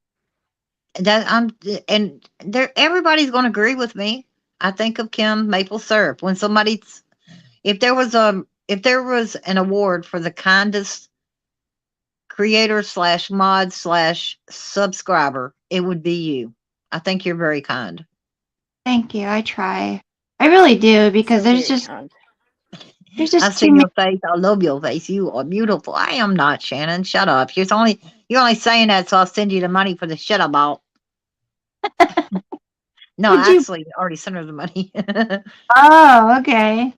That I'm and there everybody's going to agree with me. I think of Kim Maple Syrup. When somebody's if there was an award for the kindest creator slash mod slash subscriber, it would be you. I think you're very kind. thank you. I try. I really do because So very kind. there's just I've too seen many. your face. I love your face. You are beautiful. I am not, Shannon. Shut up. You're only saying that so I'll send you the money for the shit I bought. No, Would you? actually, I already sent her the money. Oh, okay.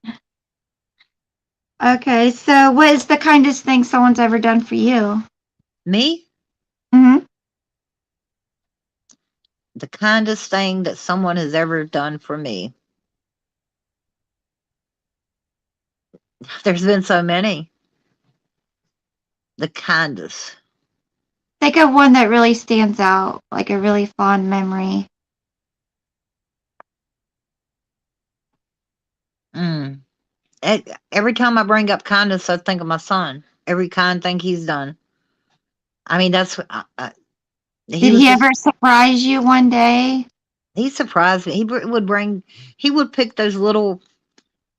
Okay. So, what is the kindest thing someone's ever done for you? Me? Hmm. The kindest thing that someone has ever done for me. There's been so many. The kindest. Think of one that really stands out, like a really fond memory. Mm. Every time I bring up kindness, I think of my son. Every kind thing he's done. I mean, that's he Did was he just ever surprise you one day? he surprised me. He would pick those little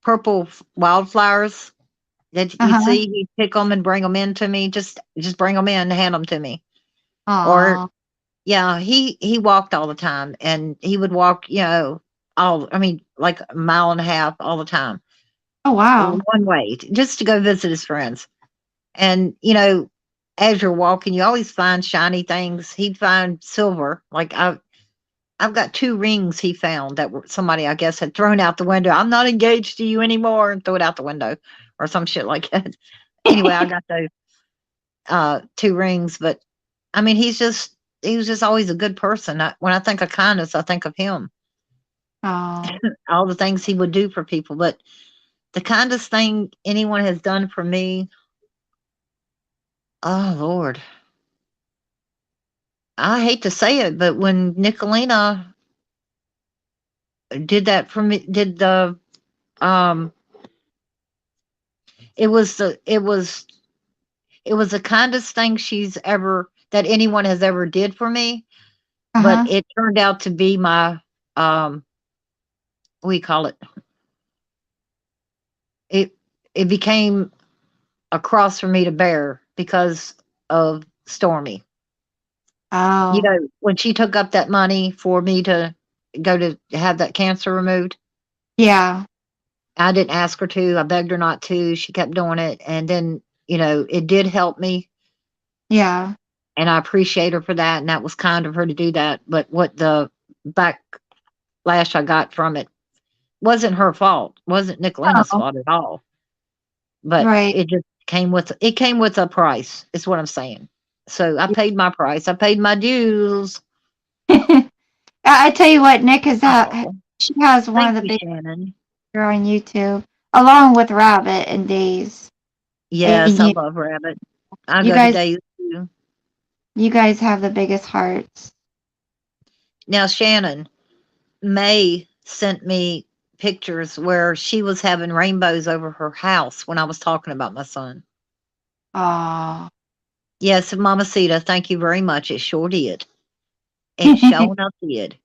purple wildflowers that Uh you huh. see. He'd pick them and bring them in to me. Just bring them in and hand them to me. Or Oh. yeah, he walked all the time, and he would walk, I mean, like a mile and a half all the time, Oh wow. one way, just to go visit his friends. And as you're walking, you always find shiny things. He'd find silver. Like I've got 2 rings he found that were somebody I guess had thrown out the window. I'm not engaged to you anymore, and throw it out the window or some shit like that. Anyway, I got those 2 rings, but I mean, he was just always a good person. When I think of kindness, I think of him. Oh. All the things he would do for people, but the kindest thing anyone has done for me, oh Lord, I hate to say it, but when Nicolina did that for me, did the um, it was the kindest thing that anyone has ever did for me, Uh but huh. it turned out to be my what do you call it? It it became a cross for me to bear because of Stormy. Oh. When she took up that money for me to go to have that cancer removed, Yeah. I didn't ask her to. I begged her not to. She kept doing it. And then, it did help me. Yeah. And I appreciate her for that. And that was kind of her to do that. But what the backlash I got from it wasn't her fault, wasn't Nicolina's Oh. fault at all. But Right. it came with a price, is what I'm saying. So I paid my price. I paid my dues. I tell you what, Nick is Oh, she has one thank of the you, biggest Shannon. on YouTube, along with Rabbit and Days. Yes, And I love Rabbit. I you go to guys, Days too. you guys have the biggest hearts. Now, Shannon, May sent me pictures where she was having rainbows over her house when I was talking about my son. Oh. Yes, Mama Sita, thank you very much. It sure did. It sure enough did.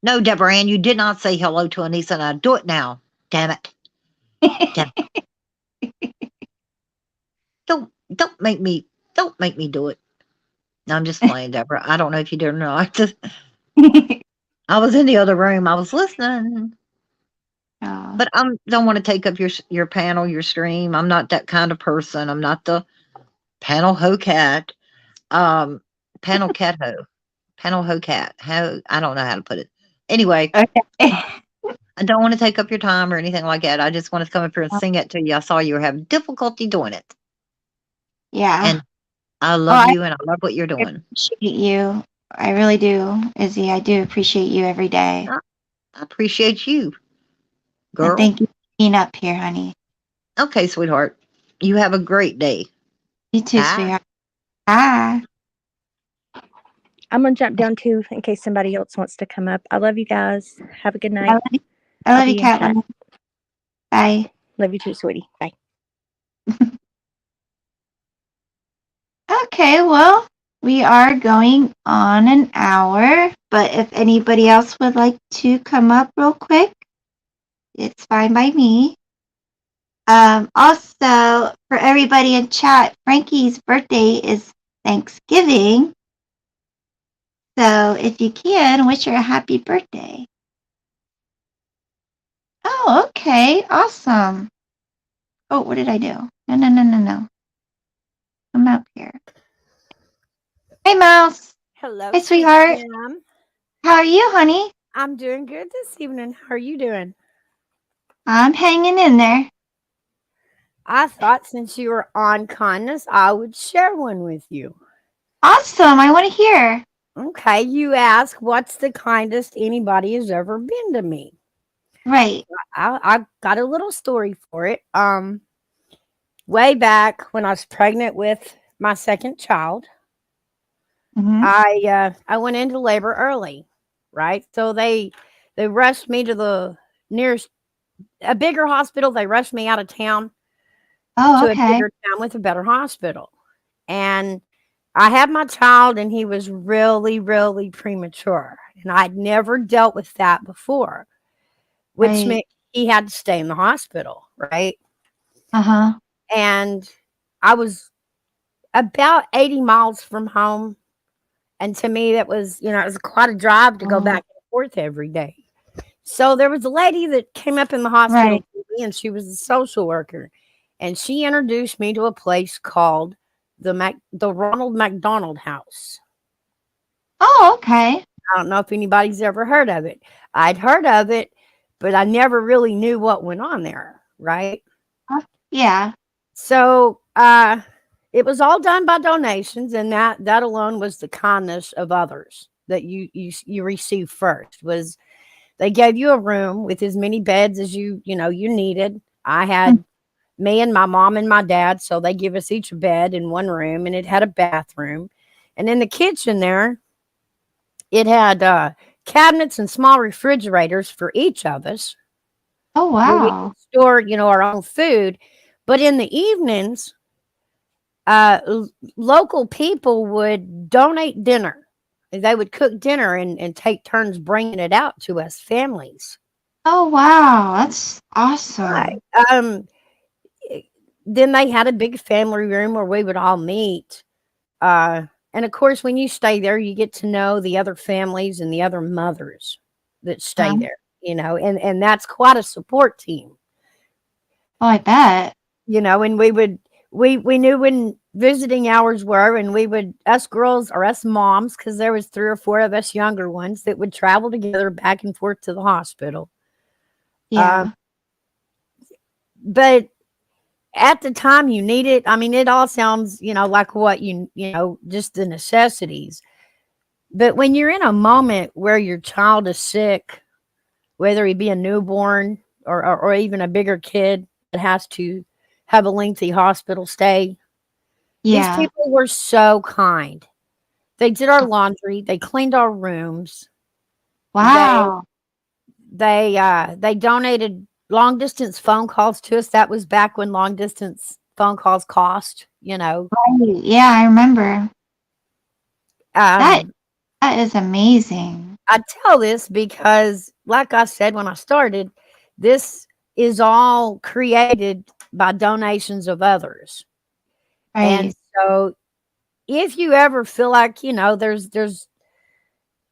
No, Deborah Ann, you did not say hello to Anissa, and I do it now. Damn it. Damn it. Don't make me do it. No, I'm just playing, Deborah. I don't know if you did or not. I was in the other room. I was listening. Oh. But I don't want to take up your panel, your stream. I'm not that kind of person. I'm not the panel ho cat. Panel cat ho. Panel ho cat. How I don't know how to put it. Anyway, Okay. I don't want to take up your time or anything like that. I just want to come up here and sing it to you. I saw you were having difficulty doing it. Yeah. And I Oh, love you and I love what you're I doing. appreciate you. I really do, Izzy. I do appreciate you every day. I appreciate you, And girl. thank you for being up here, honey. Okay, sweetheart. You have a great day. You too, Bye. sweetheart. Bye. Bye. I'm gonna jump down too in case somebody else wants to come up. I love you guys. Have a good I night. love you, I'll be in Caitlin. Bye. Love you too, sweetie. Bye. Okay, well, we are going on an hour, but if anybody else would like to come up real quick, it's fine by me. Also, for everybody in chat, Frankie's birthday is Thanksgiving. So if you can, wish her a happy birthday. Oh, okay. Awesome. Oh, what did I do? No. Come up here. Hey, Mouse. Hello, Hey, Sweet sweetheart. Jam. How are you, honey? I'm doing good this evening. How are you doing? I'm hanging in there. I thought since you were on kindness, I would share one with you. Awesome. I want to hear. Okay, you ask, what's the kindest anybody has ever been to me? Right. I got a little story for it. Way back when I was pregnant with my second child, Mm-hmm. I went into labor early, right? So they rushed me to the nearest a bigger hospital. They rushed me out of town Oh, to a okay. bigger town with a better hospital. And I had my child, and he was really, really premature. And I'd never dealt with that before, which Right. meant he had to stay in the hospital, right? Uh-huh. And I was about 80 miles from home. And to me, that was, it was quite a drive to go Oh, back and forth every day. So there was a lady that came up in the hospital right. to me, and she was a social worker. And she introduced me to a place called the Ronald McDonald House. Oh, okay. I don't know if anybody's ever heard of it. I'd heard of it, but I never really knew what went on there, right? Yeah. So it was all done by donations, and that alone was the kindness of others that you receive first. Was they gave you a room with as many beds as you needed. I had me and my mom and my dad, so they give us each a bed in one room, and it had a bathroom. And in the kitchen there, it had cabinets and small refrigerators for each of us Oh, where we wow. could store, our own food. But in the evenings, local people would donate dinner. They would cook dinner and take turns bringing it out to us families. Oh, wow. That's Right. awesome. Then they had a big family room where we would all meet. And of course, when you stay there, you get to know the other families and the other mothers that stay there, and that's quite a support team, Oh, I bet. and we knew when visiting hours were, and us girls or us moms, because there was 3 or 4 of us younger ones that would travel together back and forth to the hospital. Yeah. But at the time you need it, I mean, it all sounds, like what just the necessities. But when you're in a moment where your child is sick, whether he be a newborn or even a bigger kid that has to have a lengthy hospital stay, these Yeah. people were so kind. They did our laundry, they cleaned our rooms, Wow. they donated long distance phone calls to us. That was back when long distance phone calls cost. Right. Yeah, I remember. That Um, that is amazing. I tell this because, like I said when I started, this is all created by donations of others. And Right. so if you ever feel like, there's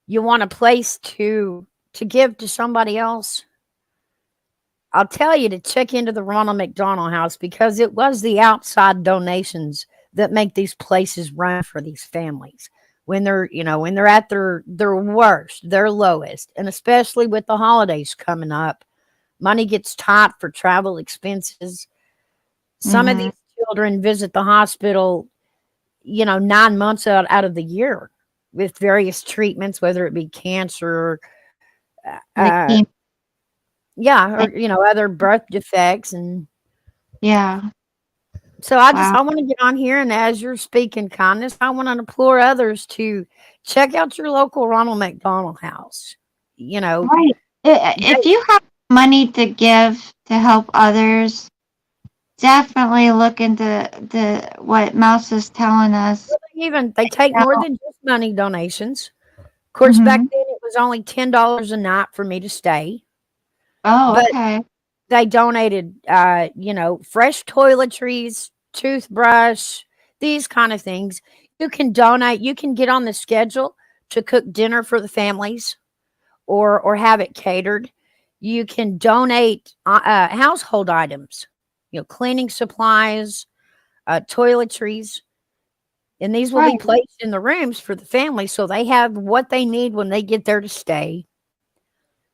you want a place to give to somebody else, I'll tell you to check into the Ronald McDonald House, because it was the outside donations that make these places run for these families when they're at their worst, their lowest, and especially with the holidays coming up, money gets tight for travel expenses. Some of Mm-hmm. these children visit the hospital, 9 months out of the year with various treatments, whether it be cancer, uh, The yeah, or other birth defects, and yeah. So I Wow. want to get on here, and as you're speaking kindness, I want to implore others to check out your local Ronald McDonald House. You know, Right. If they you have money to give to help others, definitely look into the what Mouse is telling us. they take Yeah. more than just money donations. Of course, back Hmm. then it was only $10 a night for me to stay, Oh, but okay. they donated, fresh toiletries, toothbrush, these kind of things. You can donate. You can get on the schedule to cook dinner for the families, or have it catered. You can donate household items, cleaning supplies, toiletries, and these will be Right. placed in the rooms for the family so they have what they need when they get there to stay.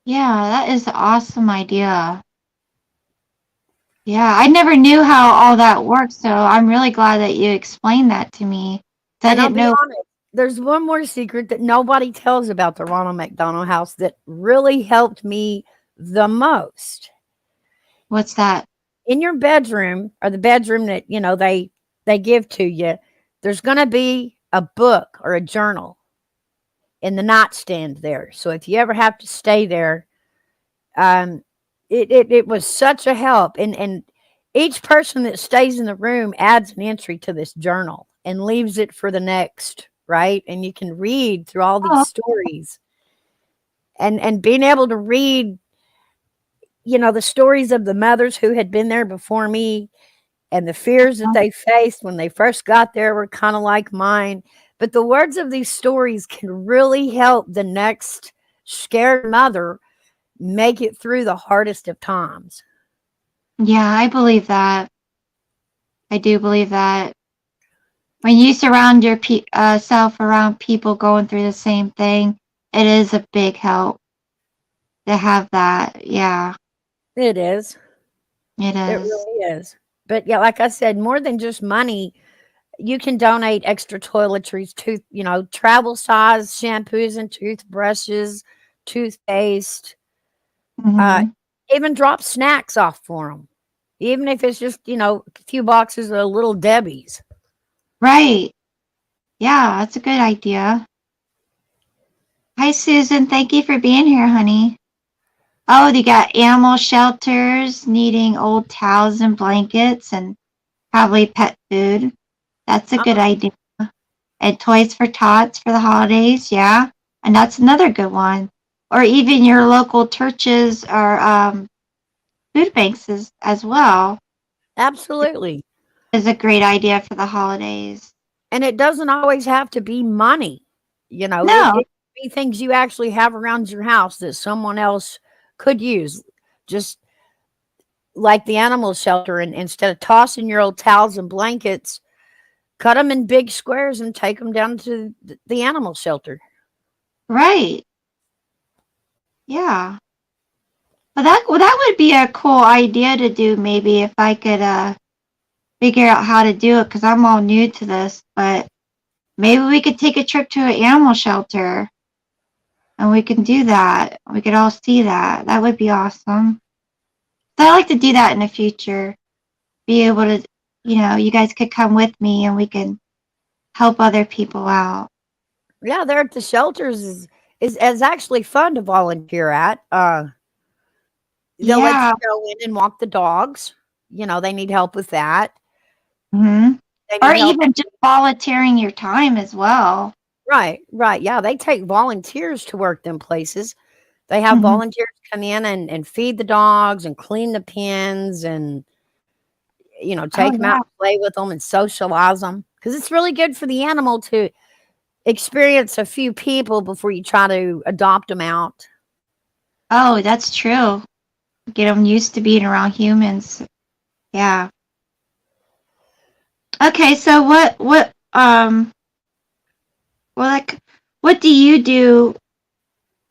Yeah, that is an awesome idea. Yeah, I never knew how all that worked, so I'm really glad that you explained that to me. I And I'll didn't be know. honest, there's one more secret that nobody tells about the Ronald McDonald House that really helped me the most. What's that? In your bedroom, or the bedroom that they give to you, there's going to be a book or a journal in the nightstand there. So if you ever have to stay there, um, it was such a help. And each person that stays in the room adds an entry to this journal and leaves it for the next, right? And you can read through all these Oh, stories, and being able to read, the stories of the mothers who had been there before me, and the fears that they faced when they first got there were kind of like mine. But the words of these stories can really help the next scared mother make it through the hardest of times. yeah, I believe that. I do believe that. When you surround your self around people going through the same thing, it is a big help to have that. Yeah, It is. it It is. really is. But yeah, like I said, more than just money, you can donate extra toiletries, travel size shampoos and toothbrushes, toothpaste, uh, Hmm. even drop snacks off for them. Even if it's just, a few boxes of Little Debbie's. Right. Yeah, that's a good idea. Hi, Susan. Thank you for being here, honey. Oh, they got animal shelters needing old towels and blankets and probably pet food. That's a good idea. And toys for tots for the holidays. Yeah. And that's another good one. Or even your local churches or food banks as well Absolutely. is a great idea for the holidays. And it doesn't always have to be money. It No, could be things you actually have around your house that someone else could use. Just like the animal shelter, and instead of tossing your old towels and blankets, cut them in big squares and take them down to the animal shelter. right. Yeah. Well, that would be a cool idea to do maybe if I could figure out how to do it because I'm all new to this. But maybe we could take a trip to an animal shelter and we can do that. We could all see that. That would be awesome. So I like to do that in the future. Be able to, you guys could come with me and we can help other people out. Yeah, there at the shelters is actually fun to volunteer at. They'll let Yeah. you go in and walk the dogs. They need help with that. Hmm. They Or need help. even just volunteering your time as well. Right, right. Yeah, they take volunteers to work them places. They have Hmm. volunteers come in and feed the dogs and clean the pens, and Oh, take them out yeah. and play with them and socialize them, because it's really good for the animal to experience a few people before you try to adopt them out. Oh, that's true. Get them used to being around humans. Yeah. Okay, so well, like, what do you do,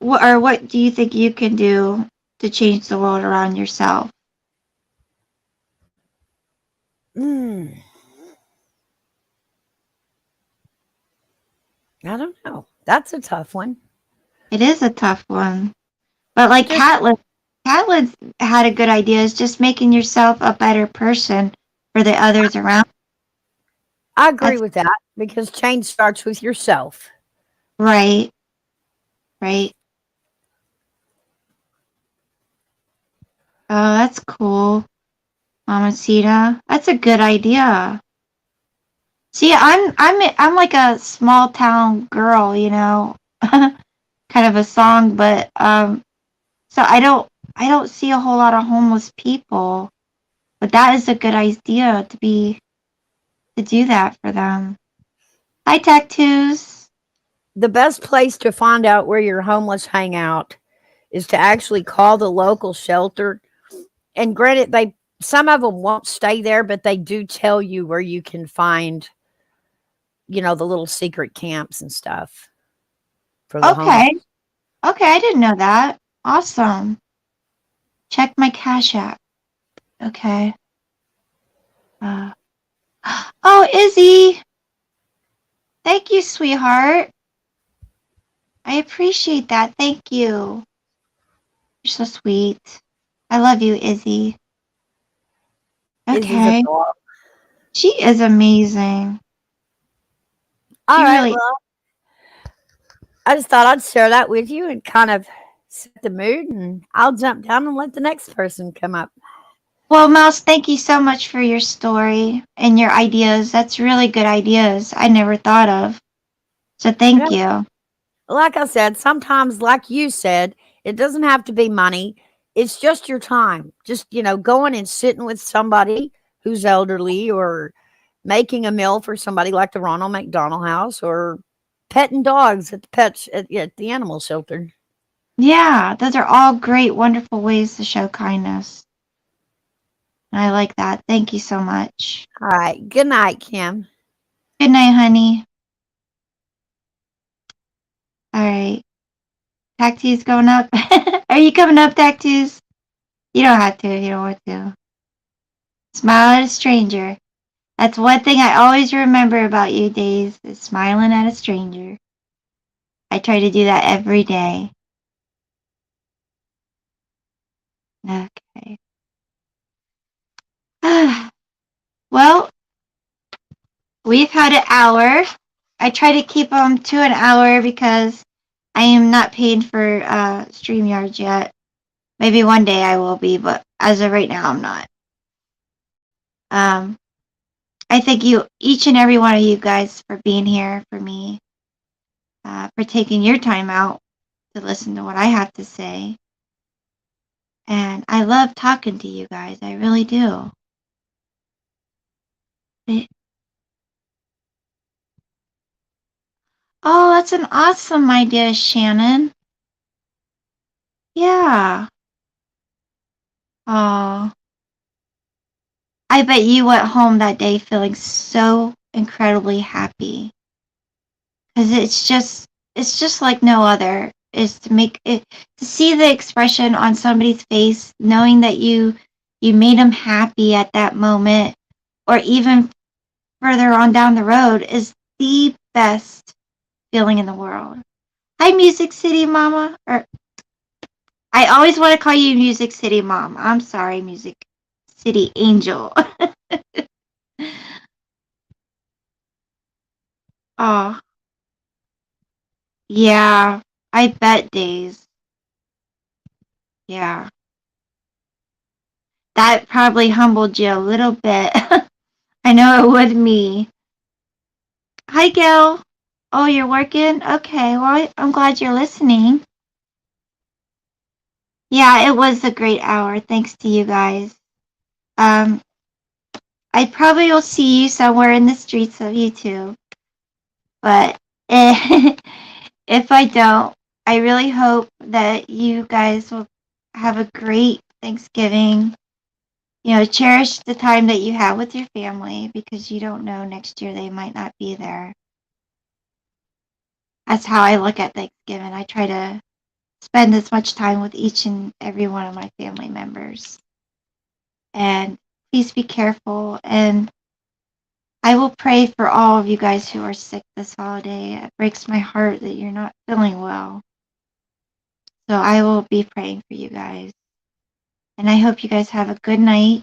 or what do you think you can do to change the world around yourself? Mm, I don't know. That's a tough one. It is a tough one, but like Just Catlin had a good idea. Is just making yourself a better person for the others around. I agree That's with that because change starts with yourself. right. Right. Oh, that's cool, Mama Sita. That's a good idea. See, I'm like a small town girl, you know, kind of a song, but so I don't see a whole lot of homeless people, but that is a good idea to do that for them. Hi, Tattoos. The best place to find out where your homeless hang out is to actually call the local shelter. And granted, they some of them won't stay there, but they do tell you where you can find, the little secret camps and stuff for the homeless. Okay, okay, I didn't know that. Awesome. Check my Cash App. Okay. Uh, oh, Izzy, thank you, sweetheart. I appreciate that. Thank you. You're so sweet. I love you, Izzy. Izzy's Okay. adorable. She is amazing. All She right, really, well, I just thought I'd share that with you and kind of set the mood, and I'll jump down and let the next person come up. well, Mouse, thank you so much for your story and your ideas. That's really good ideas I never thought of. So thank you. Like I said, sometimes, like you said, it doesn't have to be money. It's just your time. Just, going and sitting with somebody who's elderly or making a meal for somebody like the Ronald McDonald House or petting dogs at at the animal shelter. Yeah, those are all great, wonderful ways to show kindness. I like that. Thank you so much. All right. Good night, Kim. Good night, honey. All right. Tactoos going up. Are you coming up, Tactoos? You don't have to if you don't want to. Smile at a stranger. That's one thing I always remember about you, Days, is smiling at a stranger. I try to do that every day. Okay. Well, we've had an hour. I try to keep them to an hour because I am not paid for StreamYard yet. Maybe one day I will be, but as of right now, I'm not. I thank you, each and every one of you guys, for being here for me, for taking your time out to listen to what I have to say. And I love talking to you guys. I really do. Oh, that's an awesome idea, Shannon. Yeah. Oh, I bet you went home that day feeling so incredibly happy. Because it's just like no other. Is to make it to see the expression on somebody's face, knowing that you made them happy at that moment, or even further on down the road, is the best feeling in the world. Hi, Music City Mama. Or I always want to call you Music City Mom. I'm sorry, Music City Angel. Oh, yeah. I bet, Days. Yeah. That probably humbled you a little bit. I know it would me. Hi, Gail. Oh, you're working? Okay, well, I'm glad you're listening. Yeah, it was a great hour. Thanks to you guys. Um, I probably will see you somewhere in the streets of YouTube. But if I don't, I really hope that you guys will have a great Thanksgiving. Cherish the time that you have with your family because you don't know next year they might not be there. That's how I look at Thanksgiving. I try to spend as much time with each and every one of my family members. And please be careful. And I will pray for all of you guys who are sick this holiday. It breaks my heart that you're not feeling well. So I will be praying for you guys. And I hope you guys have a good night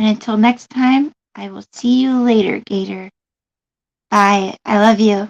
And until next time, I will see you later, Gator. Bye. I love you.